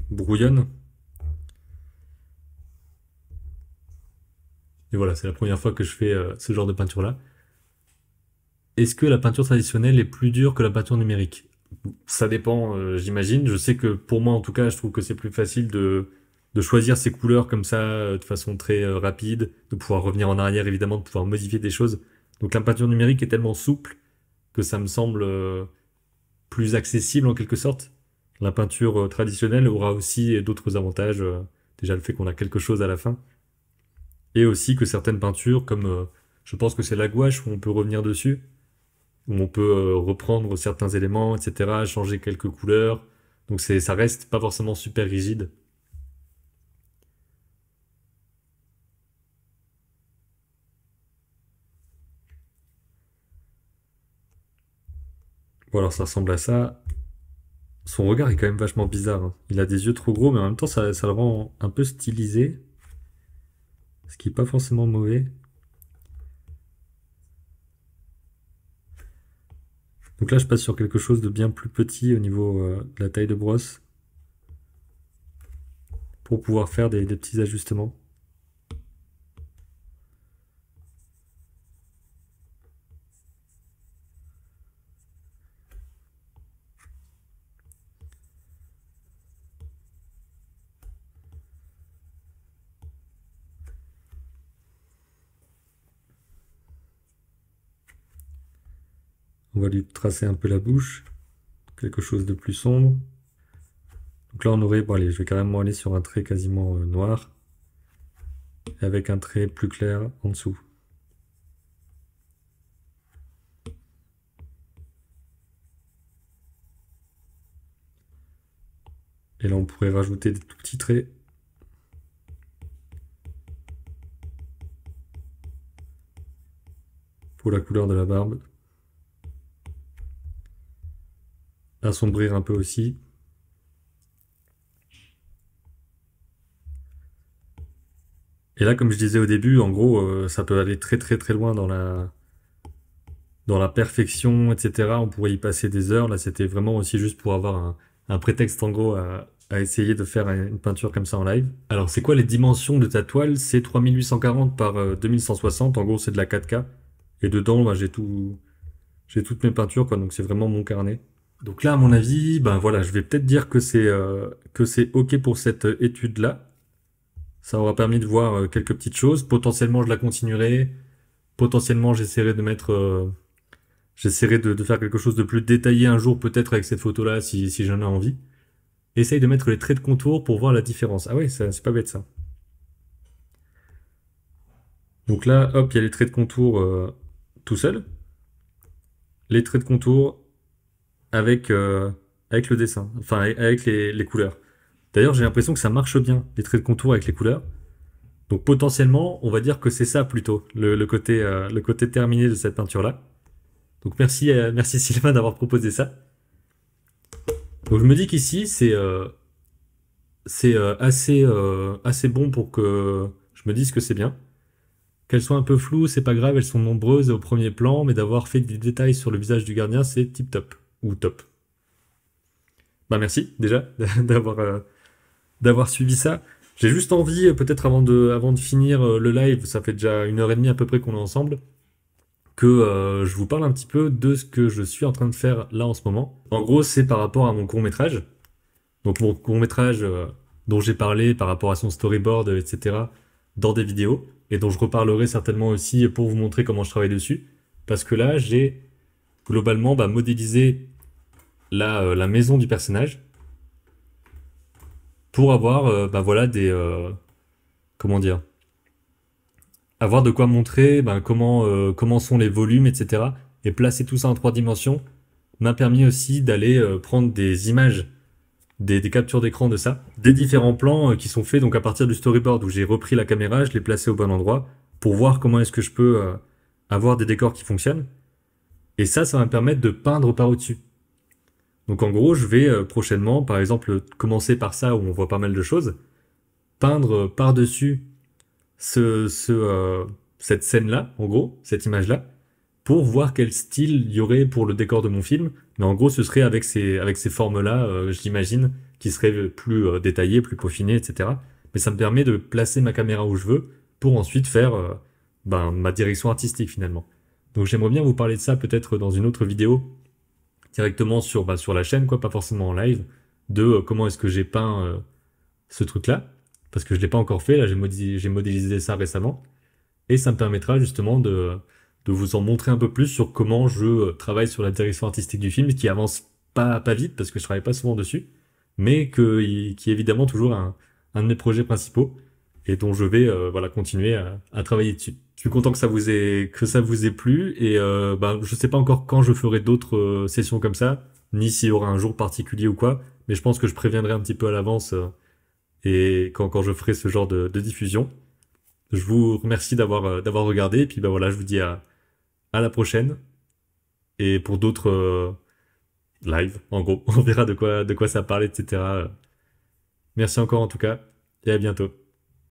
Speaker 1: brouillonne. Et voilà, c'est la première fois que je fais ce genre de peinture-là. Est-ce que la peinture traditionnelle est plus dure que la peinture numérique? Ça dépend, j'imagine. Je sais que pour moi, en tout cas, je trouve que c'est plus facile de choisir ses couleurs comme ça, de façon très rapide, de pouvoir revenir en arrière, évidemment, de pouvoir modifier des choses. Donc la peinture numérique est tellement souple que ça me semble plus accessible en quelque sorte. La peinture traditionnelle aura aussi d'autres avantages. Déjà le fait qu'on a quelque chose à la fin. Et aussi que certaines peintures, comme je pense que c'est la gouache où on peut revenir dessus, où on peut reprendre certains éléments, etc., changer quelques couleurs. Donc ça reste pas forcément super rigide. Bon alors ça ressemble à ça. Son regard est quand même vachement bizarre, hein. Il a des yeux trop gros, mais en même temps ça le rend un peu stylisé, ce qui est pas forcément mauvais. Donc là je passe sur quelque chose de bien plus petit au niveau de la taille de brosse pour pouvoir faire des petits ajustements. On va lui tracer un peu la bouche, quelque chose de plus sombre. Donc là on aurait, bon allez, je vais carrément aller sur un trait quasiment noir, avec un trait plus clair en dessous. Et là on pourrait rajouter des tout petits traits. Pour la couleur de la barbe. Assombrir un peu aussi. Et là, comme je disais au début, en gros, ça peut aller très très très loin dans la perfection, etc. On pourrait y passer des heures. Là, c'était vraiment aussi juste pour avoir un prétexte, en gros, à essayer de faire une peinture comme ça en live. Alors, c'est quoi les dimensions de ta toile? C'est 3840 par 2160. En gros, c'est de la 4K. Et dedans, bah, j'ai toutes mes peintures, quoi. Donc, c'est vraiment mon carnet. Donc là, à mon avis, ben voilà, je vais peut-être dire que c'est OK pour cette étude-là. Ça aura permis de voir quelques petites choses. Potentiellement, je la continuerai. Potentiellement, j'essaierai de faire quelque chose de plus détaillé un jour, peut-être avec cette photo-là, si j'en ai envie. Essaye de mettre les traits de contour pour voir la différence. Ah ouais, c'est pas bête ça. Donc là, hop, il y a les traits de contour tout seul. Les traits de contour avec, avec le dessin, enfin avec les couleurs. D'ailleurs, j'ai l'impression que ça marche bien, les traits de contour avec les couleurs. Donc potentiellement, on va dire que c'est ça plutôt, le côté terminé de cette peinture-là. Donc merci, merci Sylvain d'avoir proposé ça. Donc je me dis qu'ici, c'est assez bon pour que je me dise que c'est bien. Qu'elles soient un peu floues, c'est pas grave, elles sont nombreuses au premier plan, mais d'avoir fait des détails sur le visage du gardien, c'est tip top. Ou top. Bah merci déjà d'avoir suivi ça. J'ai juste envie, peut-être avant de finir le live, ça fait déjà 1 heure et demie à peu près qu'on est ensemble, que je vous parle un petit peu de ce que je suis en train de faire là en ce moment. En gros, c'est par rapport à mon court-métrage. Donc mon court-métrage dont j'ai parlé par rapport à son storyboard, etc., dans des vidéos, et dont je reparlerai certainement aussi pour vous montrer comment je travaille dessus. Parce que là, j'ai globalement modélisé la maison du personnage pour avoir voilà, comment dire, avoir de quoi montrer comment sont les volumes, etc. Et placer tout ça en 3 dimensions m'a permis aussi d'aller prendre des images, des captures d'écran de ça, des différents plans qui sont faits donc à partir du storyboard où j'ai repris la caméra, je l'ai placé au bon endroit pour voir comment est-ce que je peux avoir des décors qui fonctionnent. Et ça va me permettre de peindre par au-dessus. Donc en gros, je vais prochainement, par exemple, commencer par ça où on voit pas mal de choses, peindre par-dessus cette scène-là, en gros, cette image-là, pour voir quel style il y aurait pour le décor de mon film. Mais en gros, ce serait avec ces formes-là, j'imagine, qui seraient plus détaillées, plus peaufinées, etc. Mais ça me permet de placer ma caméra où je veux pour ensuite faire ma direction artistique finalement. Donc j'aimerais bien vous parler de ça peut-être dans une autre vidéo, directement sur la chaîne, quoi, pas forcément en live, de comment est-ce que j'ai peint ce truc-là, parce que je l'ai pas encore fait, là j'ai modélisé ça récemment, et ça me permettra justement de vous en montrer un peu plus sur comment je travaille sur la direction artistique du film, qui avance pas vite, parce que je travaille pas souvent dessus, mais qui est évidemment toujours un de mes projets principaux, et dont je vais voilà, continuer à travailler dessus. Je suis content que ça vous ait plu, et je sais pas encore quand je ferai d'autres sessions comme ça, ni s'il y aura un jour particulier ou quoi, mais je pense que je préviendrai un petit peu à l'avance et quand je ferai ce genre de diffusion. Je vous remercie d'avoir regardé, et puis voilà, je vous dis à la prochaine, et pour d'autres lives, en gros, on verra de quoi ça parle, etc. Merci encore en tout cas, et à bientôt.